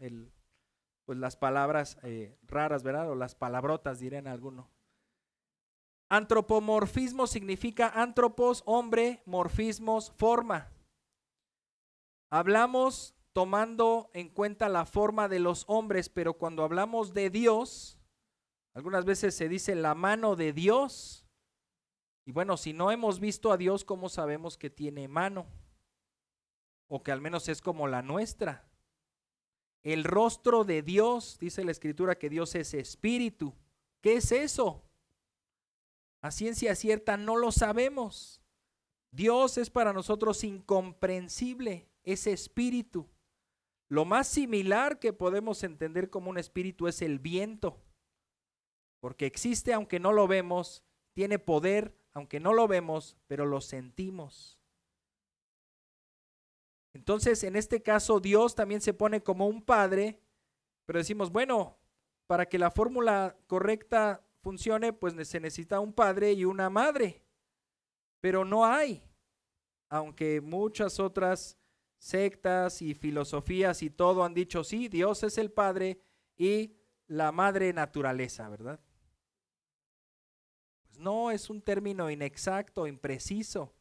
pues las palabras raras, ¿verdad? O las palabrotas, dirían algunos. Antropomorfismo significa antropos, hombre, morfismos, forma. Hablamos tomando en cuenta la forma de los hombres, pero cuando hablamos de Dios, algunas veces se dice la mano de Dios. Y bueno, si no hemos visto a Dios, ¿cómo sabemos que tiene mano? O que al menos es como la nuestra. El rostro de Dios, dice la Escritura que Dios es espíritu. ¿Qué es eso? A ciencia cierta no lo sabemos. Dios es para nosotros incomprensible, es espíritu. Lo más similar que podemos entender como un espíritu es el viento, porque existe aunque no lo vemos, tiene poder aunque no lo vemos, pero lo sentimos. Entonces, en este caso, Dios también se pone como un padre, pero decimos, bueno, para que la fórmula correcta funcione, pues se necesita un padre y una madre, pero no hay, aunque muchas otras sectas y filosofías y todo han dicho, sí, Dios es el padre y la madre naturaleza, ¿verdad? Pues no, es un término inexacto, impreciso.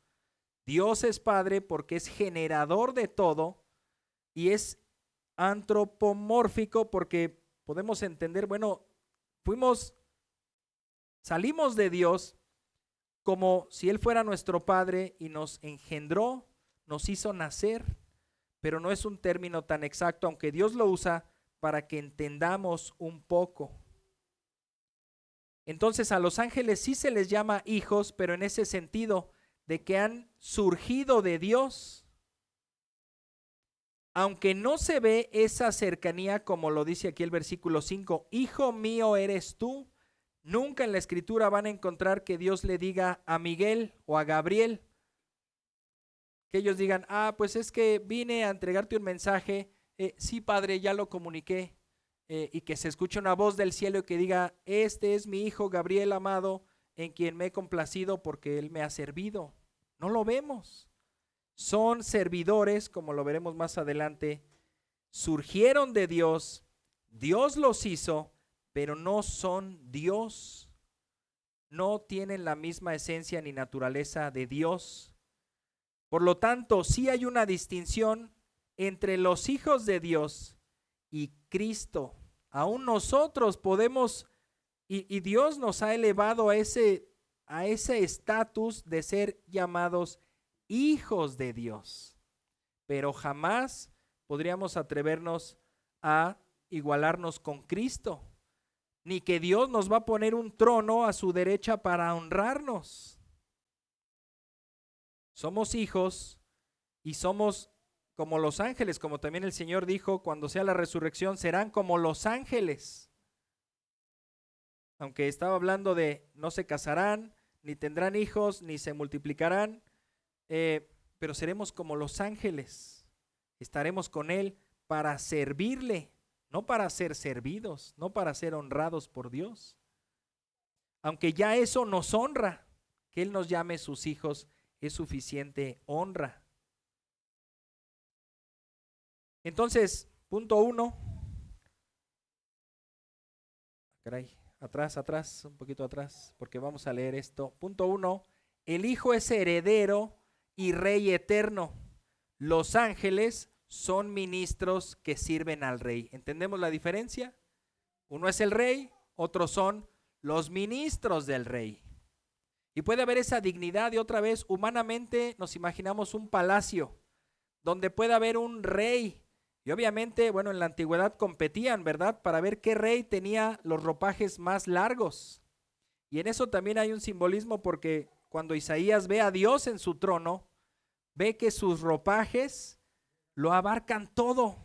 Dios es padre porque es generador de todo y es antropomórfico porque podemos entender, bueno, salimos de Dios como si Él fuera nuestro Padre y nos engendró, nos hizo nacer, pero no es un término tan exacto, aunque Dios lo usa para que entendamos un poco. Entonces a los ángeles sí se les llama hijos, pero en ese sentido de que han surgido de Dios. Aunque no se ve esa cercanía como lo dice aquí el versículo 5, hijo mío eres tú, nunca en la escritura van a encontrar que Dios le diga a Miguel o a Gabriel, que ellos digan, pues es que vine a entregarte un mensaje, sí padre, ya lo comuniqué, y que se escuche una voz del cielo y que diga, este es mi hijo Gabriel amado, en quien me he complacido porque él me ha servido. No lo vemos. Son servidores, como lo veremos más adelante, surgieron de Dios, Dios los hizo, pero no son Dios, no tienen la misma esencia ni naturaleza de Dios. Por lo tanto, sí hay una distinción entre los hijos de Dios y Cristo. Aún nosotros podemos, y Dios nos ha elevado a ese estatus de ser llamados hijos de Dios, pero jamás podríamos atrevernos a igualarnos con Cristo, ni que Dios nos va a poner un trono a su derecha para honrarnos. Somos hijos y somos como los ángeles, como también el Señor dijo, cuando sea la resurrección serán como los ángeles. Aunque estaba hablando de no se casarán, ni tendrán hijos, ni se multiplicarán, pero seremos como los ángeles, estaremos con Él para servirle, no para ser servidos, no para ser honrados por Dios. Aunque ya eso nos honra, que Él nos llame sus hijos, es suficiente honra. Entonces, punto 1. Caray, atrás, un poquito atrás, porque vamos a leer esto. Punto 1. El Hijo es heredero y Rey eterno. Los ángeles son ministros que sirven al Rey. ¿Entendemos la diferencia? Uno es el Rey, otros son los ministros del Rey. Y puede haber esa dignidad, y otra vez, humanamente nos imaginamos un palacio donde puede haber un rey. Y obviamente, bueno, en la antigüedad competían, ¿verdad? Para ver qué rey tenía los ropajes más largos. Y en eso también hay un simbolismo, porque cuando Isaías ve a Dios en su trono, ve que sus ropajes lo abarcan todo,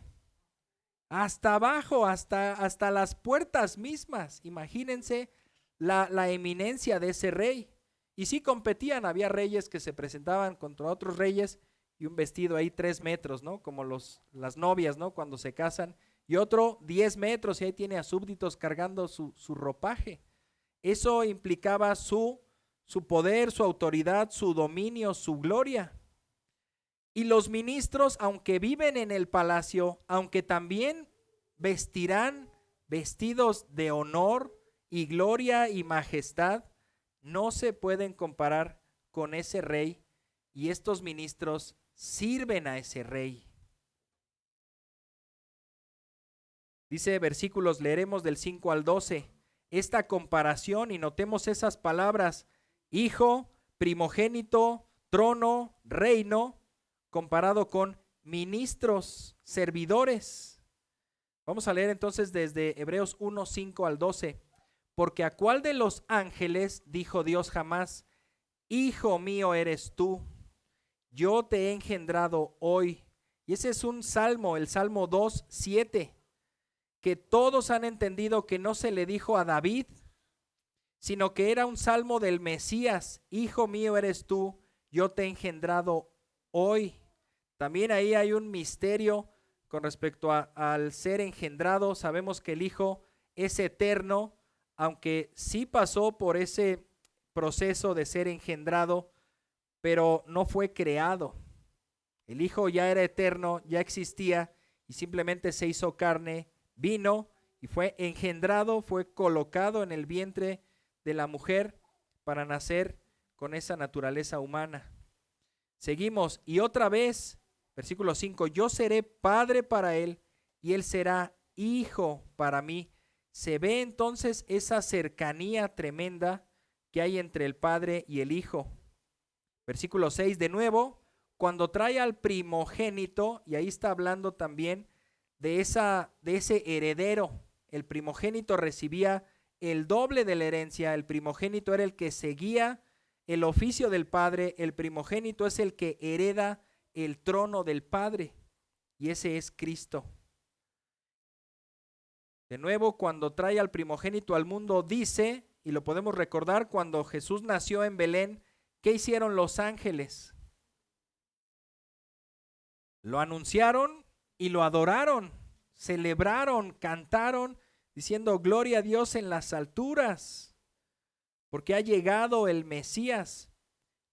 hasta abajo, hasta las puertas mismas. Imagínense la eminencia de ese rey. Y sí competían, había reyes que se presentaban contra otros reyes y un vestido ahí 3 metros, ¿no? Como las novias, ¿no? Cuando se casan, y otro 10 metros y ahí tiene a súbditos cargando su ropaje. Eso implicaba su poder, su autoridad, su dominio, su gloria. Y los ministros, aunque viven en el palacio, aunque también vestirán vestidos de honor y gloria y majestad, no se pueden comparar con ese rey, y estos ministros sirven a ese rey. Dice versículos, leeremos del 5 al 12, esta comparación, y notemos esas palabras: hijo, primogénito, trono, reino, comparado con ministros, servidores. Vamos a leer entonces desde Hebreos 1, 5 al 12. Porque a cuál de los ángeles dijo Dios jamás: hijo mío eres tú, yo te he engendrado hoy. Y ese es un salmo, el Salmo 2, 7, que todos han entendido que no se le dijo a David, sino que era un salmo del Mesías: hijo mío eres tú, yo te he engendrado hoy. También ahí hay un misterio con respecto al ser engendrado. Sabemos que el Hijo es eterno, aunque sí pasó por ese proceso de ser engendrado, pero no fue creado. El Hijo ya era eterno, ya existía, y simplemente se hizo carne, vino y fue engendrado, fue colocado en el vientre de la mujer para nacer con esa naturaleza humana. Seguimos, y otra vez, versículo 5, yo seré padre para él y él será hijo para mí. Se ve entonces esa cercanía tremenda que hay entre el Padre y el Hijo. Versículo 6, de nuevo, cuando trae al primogénito, y ahí está hablando también de ese heredero. El primogénito recibía el doble de la herencia. El primogénito era el que seguía el oficio del Padre. El primogénito es el que hereda el trono del Padre, y ese es Cristo. De nuevo, cuando trae al primogénito al mundo, dice, y lo podemos recordar, cuando Jesús nació en Belén, ¿qué hicieron los ángeles? Lo anunciaron y lo adoraron, celebraron, cantaron, diciendo gloria a Dios en las alturas, porque ha llegado el Mesías.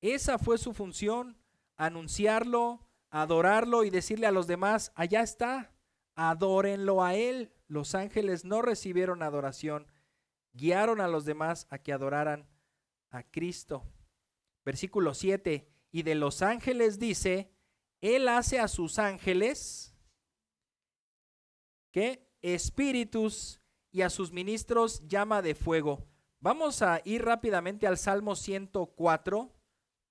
Esa fue su función, anunciarlo, adorarlo y decirle a los demás: allá está, adórenlo a él. Los ángeles no recibieron adoración, guiaron a los demás a que adoraran a Cristo. Versículo 7, y de los ángeles dice, él hace a sus ángeles, ¿qué? Espíritus, y a sus ministros llama de fuego. Vamos a ir rápidamente al Salmo 104,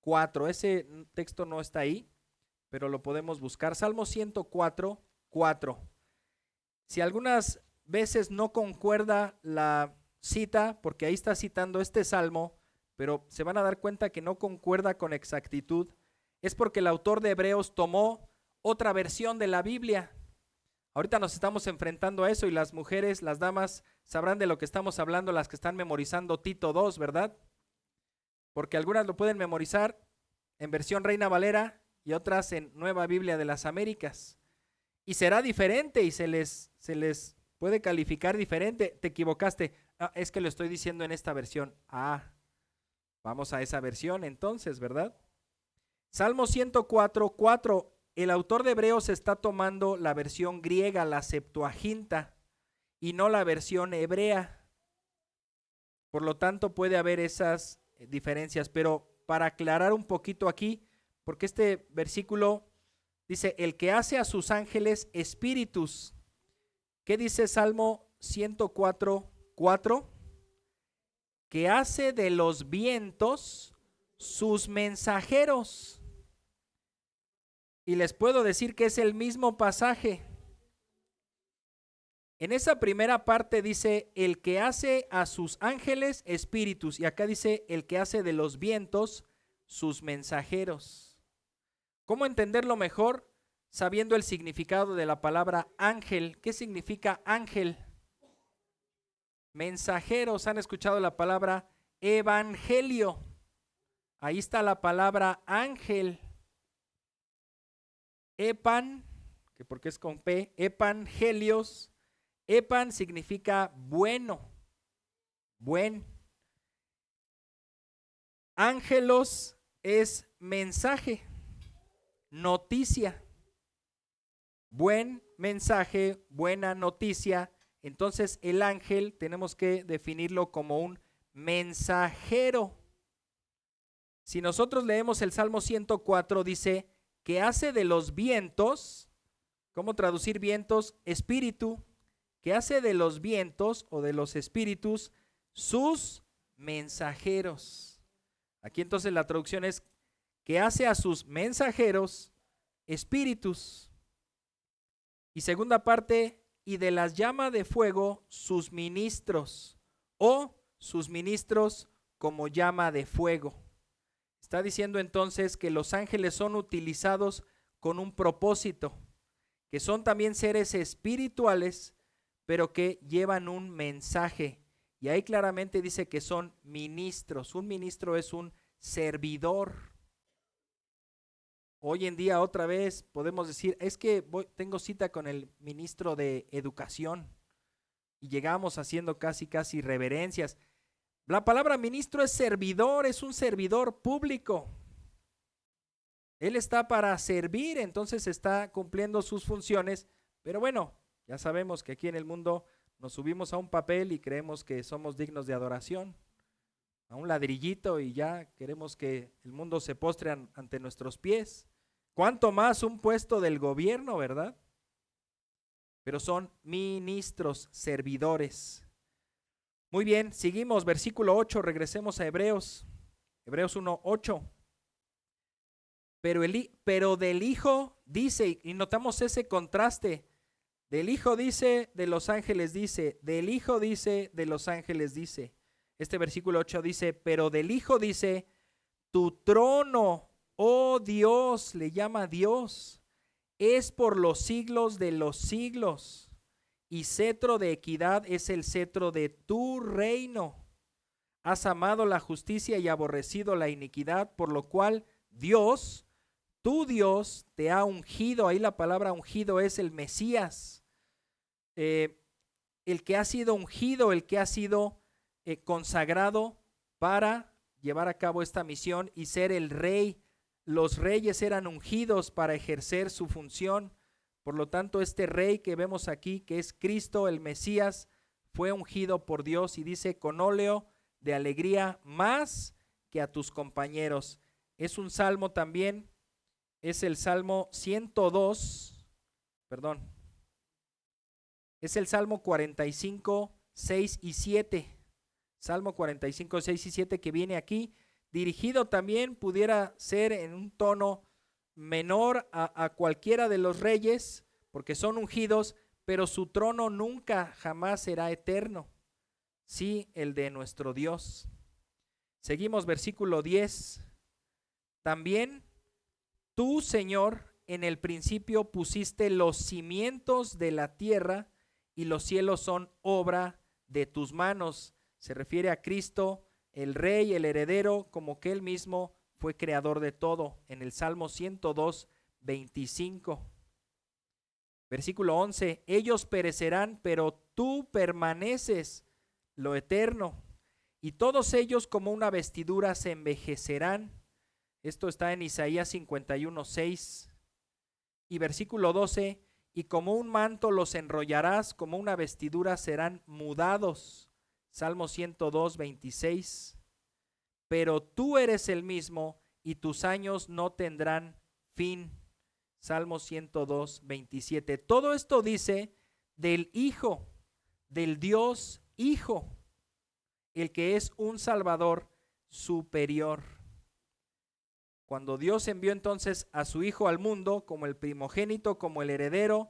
4. Ese texto no está ahí, pero lo podemos buscar. Salmo 104, 4. Si algunas veces no concuerda la cita, porque ahí está citando este salmo, pero se van a dar cuenta que no concuerda con exactitud, es porque el autor de Hebreos tomó otra versión de la Biblia. Ahorita nos estamos enfrentando a eso, y las mujeres, las damas, sabrán de lo que estamos hablando, las que están memorizando Tito 2, ¿verdad? Porque algunas lo pueden memorizar en versión Reina Valera y otras en Nueva Biblia de las Américas. Y será diferente, y se les puede calificar diferente. Te equivocaste. Ah, es que lo estoy diciendo en esta versión. Ah, vamos a esa versión entonces, ¿verdad? Salmo 104, 4. el autor de Hebreos está tomando la versión griega, la Septuaginta, y no la versión hebrea. Por lo tanto, puede haber esas diferencias, pero para aclarar un poquito aquí, porque este versículo dice, el que hace a sus ángeles espíritus. ¿Qué dice Salmo 104:4? Que hace de los vientos sus mensajeros. Y les puedo decir que es el mismo pasaje. En esa primera parte dice, el que hace a sus ángeles espíritus. Y acá dice, el que hace de los vientos sus mensajeros. ¿Cómo entenderlo mejor? Sabiendo el significado de la palabra ángel. ¿Qué significa ángel? Mensajeros. ¿Han escuchado la palabra evangelio? Ahí está la palabra ángel. Epan, que porque es con P, epangelios. Epan significa bueno, buen. Ángelos es mensaje, noticia. Buen mensaje, buena noticia. Entonces el ángel tenemos que definirlo como un mensajero. Si nosotros leemos el Salmo 104, dice que hace de los vientos, ¿cómo traducir vientos? Espíritu, que hace de los vientos o de los espíritus sus mensajeros. Aquí entonces la traducción es que hace a sus mensajeros espíritus. Y segunda parte, y de las llamas de fuego sus ministros, o sus ministros como llama de fuego. Está diciendo entonces que los ángeles son utilizados con un propósito, que son también seres espirituales, pero que llevan un mensaje. Y ahí claramente dice que son ministros. Un ministro es un servidor. Hoy en día otra vez podemos decir, es que tengo cita con el ministro de Educación y llegamos haciendo casi reverencias. La palabra ministro es servidor, es un servidor público. Él está para servir, entonces está cumpliendo sus funciones, pero bueno, ya sabemos que aquí en el mundo nos subimos a un papel y creemos que somos dignos de adoración, a un ladrillito y ya queremos que el mundo se postre ante nuestros pies. ¿Cuánto más un puesto del gobierno, verdad? Pero son ministros, servidores. Muy bien, seguimos, versículo 8, regresemos a Hebreos 1:8. Pero del Hijo dice, y notamos ese contraste, del Hijo dice, de los ángeles dice, del Hijo dice, de los ángeles dice. Este versículo 8 dice, pero del Hijo dice, tu trono, oh Dios, le llama Dios, es por los siglos de los siglos. Y cetro de equidad es el cetro de tu reino. Has amado la justicia y aborrecido la iniquidad, por lo cual Dios, tu Dios, te ha ungido. Ahí la palabra ungido es el Mesías. El que ha sido ungido, el que ha sido consagrado para llevar a cabo esta misión y ser el rey. Los reyes eran ungidos para ejercer su función. Por lo tanto, este rey que vemos aquí, que es Cristo, el Mesías, fue ungido por Dios y dice, con óleo de alegría más que a tus compañeros. Es un salmo también, es el Salmo 102, es el Salmo 45, 6 y 7. Salmo 45, 6 y 7 que viene aquí, dirigido también, pudiera ser en un tono menor a cualquiera de los reyes, porque son ungidos, pero su trono nunca jamás será eterno, sí el de nuestro Dios. Seguimos versículo 10. También tú, Señor, en el principio pusiste los cimientos de la tierra y los cielos son obra de tus manos. Se refiere a Cristo, el Rey, el heredero, como que Él mismo fue creador de todo, en el Salmo 102, 25. Versículo 11, ellos perecerán, pero tú permaneces, lo eterno, y todos ellos como una vestidura se envejecerán. Esto está en Isaías 51, 6. Y versículo 12, y como un manto los enrollarás, como una vestidura serán mudados. Salmo 102, 26. Pero tú eres el mismo y tus años no tendrán fin. Salmo 102, 27. Todo esto dice del Hijo, del Dios Hijo, el que es un Salvador superior. Cuando Dios envió entonces a su Hijo al mundo como el primogénito, como el heredero,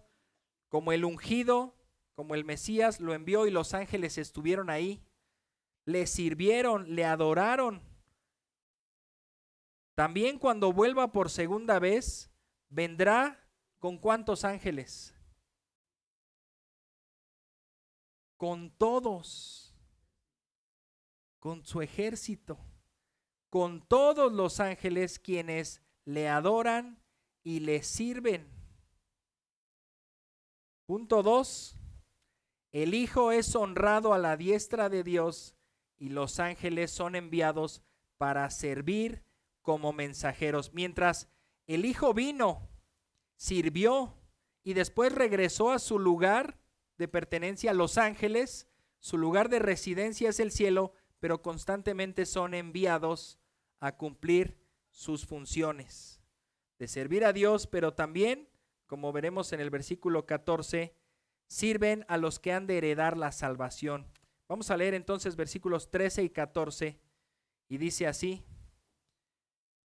como el ungido, como el Mesías, lo envió y los ángeles estuvieron ahí, le sirvieron, le adoraron. También cuando vuelva por segunda vez, vendrá ¿con cuántos ángeles? Con todos, con su ejército, con todos los ángeles quienes le adoran y le sirven. Punto 2. El Hijo es honrado a la diestra de Dios y los ángeles son enviados para servir como mensajeros. Mientras el Hijo vino, sirvió y después regresó a su lugar de pertenencia a los ángeles, su lugar de residencia es el cielo, pero constantemente son enviados a cumplir sus funciones de servir a Dios, pero también, como veremos en el versículo 14, sirven a los que han de heredar la salvación. Vamos a leer entonces versículos 13 y 14 y dice así: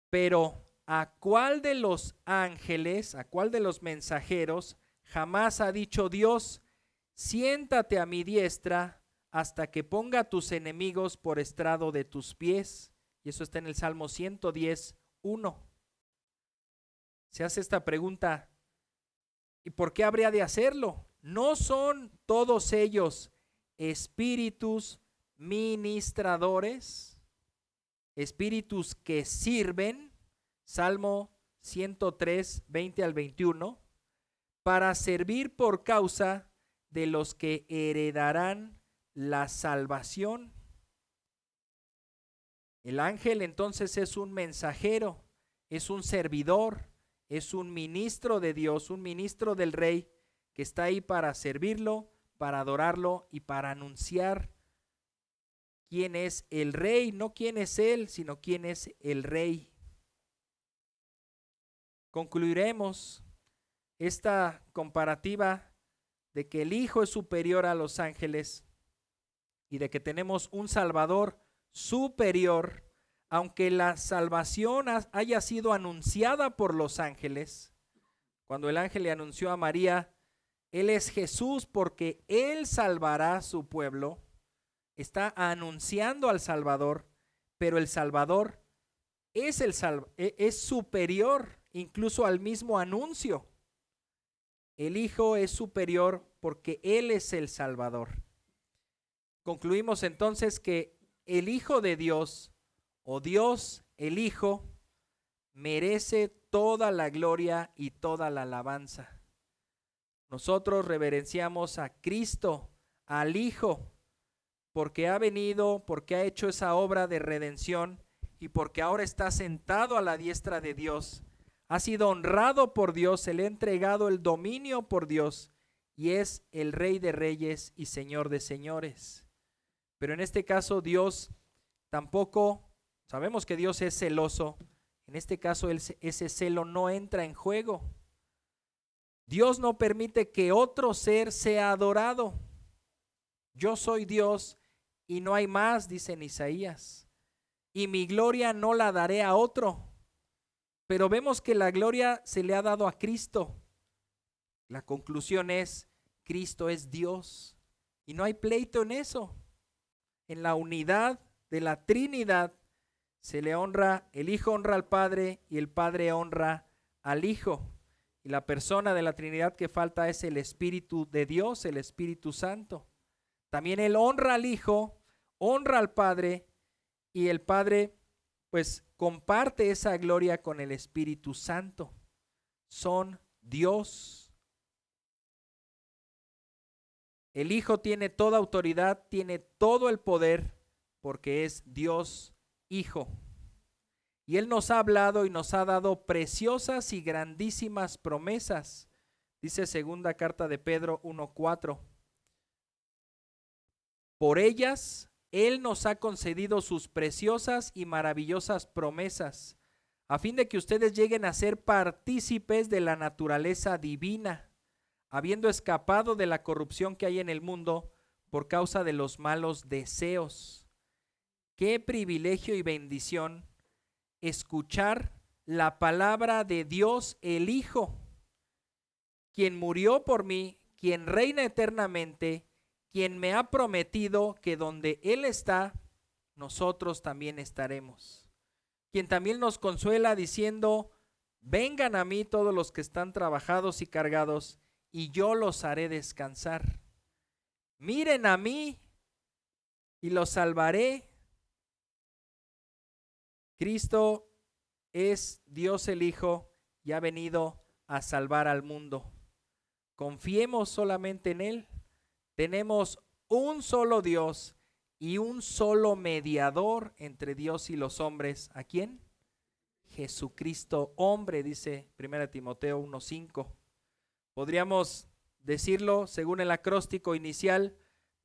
pero ¿a cuál de los ángeles, a cuál de los mensajeros jamás ha dicho Dios, siéntate a mi diestra hasta que ponga a tus enemigos por estrado de tus pies? Y eso está en el Salmo 110, 1. Se hace esta pregunta, ¿y por qué habría de hacerlo? ¿No son todos ellos espíritus ministradores? Espíritus que sirven, Salmo 103, 20 al 21, para servir por causa de los que heredarán la salvación. El ángel entonces es un mensajero, es un servidor, es un ministro de Dios, un ministro del Rey que está ahí para servirlo, para adorarlo y para anunciar quién es el Rey, no quién es Él, sino quién es el Rey. Concluiremos esta comparativa de que el Hijo es superior a los ángeles y de que tenemos un Salvador superior, aunque la salvación haya sido anunciada por los ángeles. Cuando el ángel le anunció a María, Él es Jesús porque Él salvará a su pueblo, está anunciando al Salvador, pero el Salvador es superior incluso al mismo anuncio. El Hijo es superior porque Él es el Salvador. Concluimos entonces que el Hijo de Dios, o Dios el Hijo, merece toda la gloria y toda la alabanza. Nosotros reverenciamos a Cristo, al Hijo, porque ha venido, porque ha hecho esa obra de redención y porque ahora está sentado a la diestra de Dios. Ha sido honrado por Dios, se le ha entregado el dominio por Dios y es el Rey de Reyes y Señor de Señores. Pero en este caso Dios tampoco, sabemos que Dios es celoso, en este caso ese celo no entra en juego. Dios no permite que otro ser sea adorado. Yo soy Dios y no hay más, dice en Isaías, y mi gloria no la daré a otro. Pero vemos que la gloria se le ha dado a Cristo. La conclusión es, Cristo es Dios y no hay pleito en eso. En la unidad de la Trinidad se le honra, el Hijo honra al Padre y el Padre honra al Hijo. Y la persona de la Trinidad que falta es el Espíritu de Dios, el Espíritu Santo. También Él honra al Hijo, honra al Padre y el Padre pues comparte esa gloria con el Espíritu Santo. Son Dios. El Hijo tiene toda autoridad, tiene todo el poder porque es Dios Hijo. Y Él nos ha hablado y nos ha dado preciosas y grandísimas promesas. Dice segunda carta de Pedro 1:4. Por ellas Él nos ha concedido sus preciosas y maravillosas promesas, a fin de que ustedes lleguen a ser partícipes de la naturaleza divina, habiendo escapado de la corrupción que hay en el mundo por causa de los malos deseos. Qué privilegio y bendición escuchar la palabra de Dios el Hijo, quien murió por mí, quien reina eternamente, quien me ha prometido que donde Él está, nosotros también estaremos. Quien también nos consuela diciendo, vengan a mí todos los que están trabajados y cargados, y yo los haré descansar. Miren a mí y los salvaré. Cristo es Dios el Hijo y ha venido a salvar al mundo. Confiemos solamente en Él. Tenemos un solo Dios y un solo mediador entre Dios y los hombres. ¿A quién? Jesucristo, hombre, dice 1 Timoteo 1:5. Podríamos decirlo según el acróstico inicial,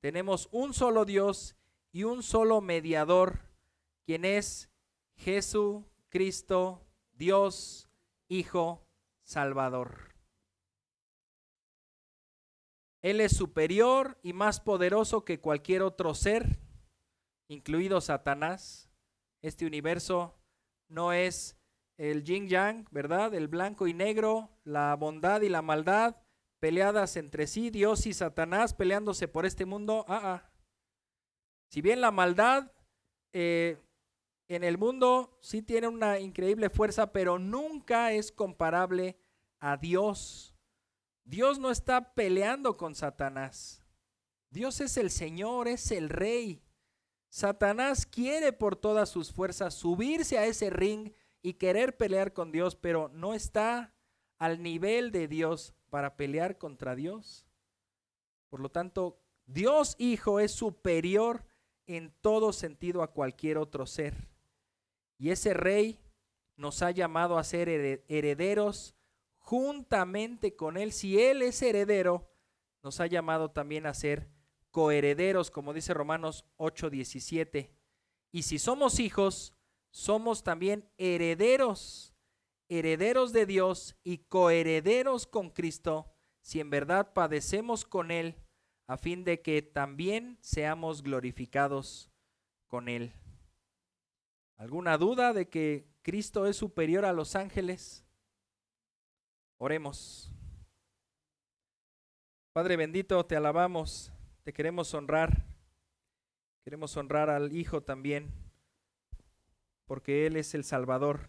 tenemos un solo Dios y un solo mediador, quien es Jesucristo, Dios, Hijo, Salvador. Él es superior y más poderoso que cualquier otro ser, incluido Satanás. Este universo no es el yin yang, ¿verdad? El blanco y negro, la bondad y la maldad peleadas entre sí, Dios y Satanás peleándose por este mundo. Si bien la maldad en el mundo sí tiene una increíble fuerza, pero nunca es comparable a Dios. Dios no está peleando con Satanás. Dios es el Señor, es el Rey. Satanás quiere por todas sus fuerzas subirse a ese ring y querer pelear con Dios, pero no está al nivel de Dios para pelear contra Dios. Por lo tanto, Dios Hijo es superior en todo sentido a cualquier otro ser. Y ese Rey nos ha llamado a ser herederos juntamente con Él. Si Él es heredero, nos ha llamado también a ser coherederos, como dice Romanos 8:17. Y si somos hijos, somos también herederos, herederos de Dios y coherederos con Cristo, si en verdad padecemos con Él, a fin de que también seamos glorificados con Él. ¿Alguna duda de que Cristo es superior a los ángeles? Oremos. Padre bendito, te alabamos, te queremos honrar al Hijo también, porque Él es el Salvador,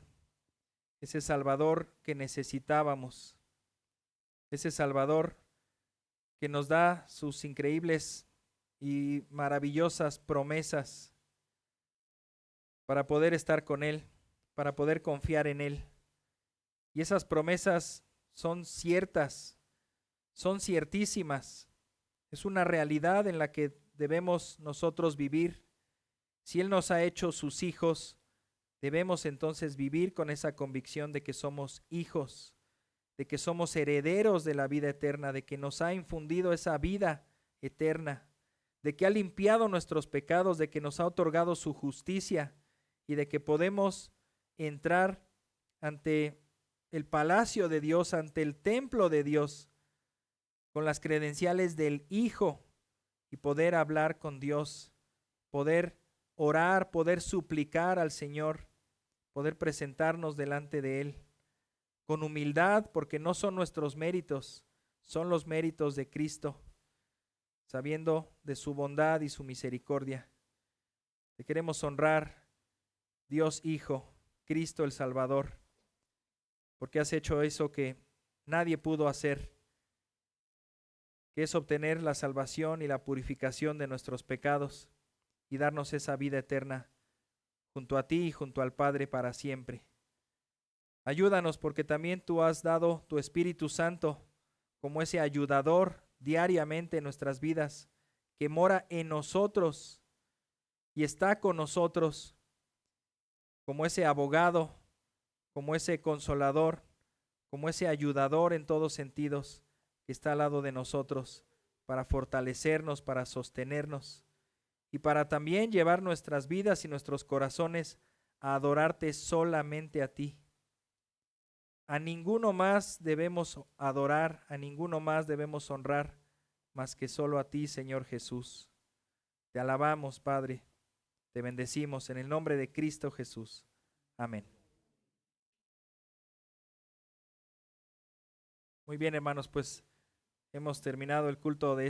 ese Salvador que necesitábamos, ese Salvador que nos da sus increíbles y maravillosas promesas para poder estar con Él, para poder confiar en Él. Y esas promesas son ciertas, son ciertísimas. Es una realidad en la que debemos nosotros vivir. Si Él nos ha hecho sus hijos, debemos entonces vivir con esa convicción de que somos hijos, de que somos herederos de la vida eterna, de que nos ha infundido esa vida eterna, de que ha limpiado nuestros pecados, de que nos ha otorgado su justicia y de que podemos entrar ante el palacio de Dios, ante el templo de Dios, con las credenciales del Hijo y poder hablar con Dios, poder orar, poder suplicar al Señor, poder presentarnos delante de Él con humildad, porque no son nuestros méritos, son los méritos de Cristo, sabiendo de su bondad y su misericordia. Te queremos honrar, Dios Hijo, Cristo el Salvador, porque has hecho eso que nadie pudo hacer, que es obtener la salvación y la purificación de nuestros pecados y darnos esa vida eterna junto a ti y junto al Padre para siempre. Ayúdanos, porque también tú has dado tu Espíritu Santo como ese ayudador diariamente en nuestras vidas, que mora en nosotros y está con nosotros como ese abogado, como ese consolador, como ese ayudador en todos sentidos que está al lado de nosotros para fortalecernos, para sostenernos y para también llevar nuestras vidas y nuestros corazones a adorarte solamente a ti. A ninguno más debemos adorar, a ninguno más debemos honrar, más que solo a ti, Señor Jesús. Te alabamos, Padre, te bendecimos en el nombre de Cristo Jesús. Amén. Muy bien, hermanos, pues hemos terminado el culto de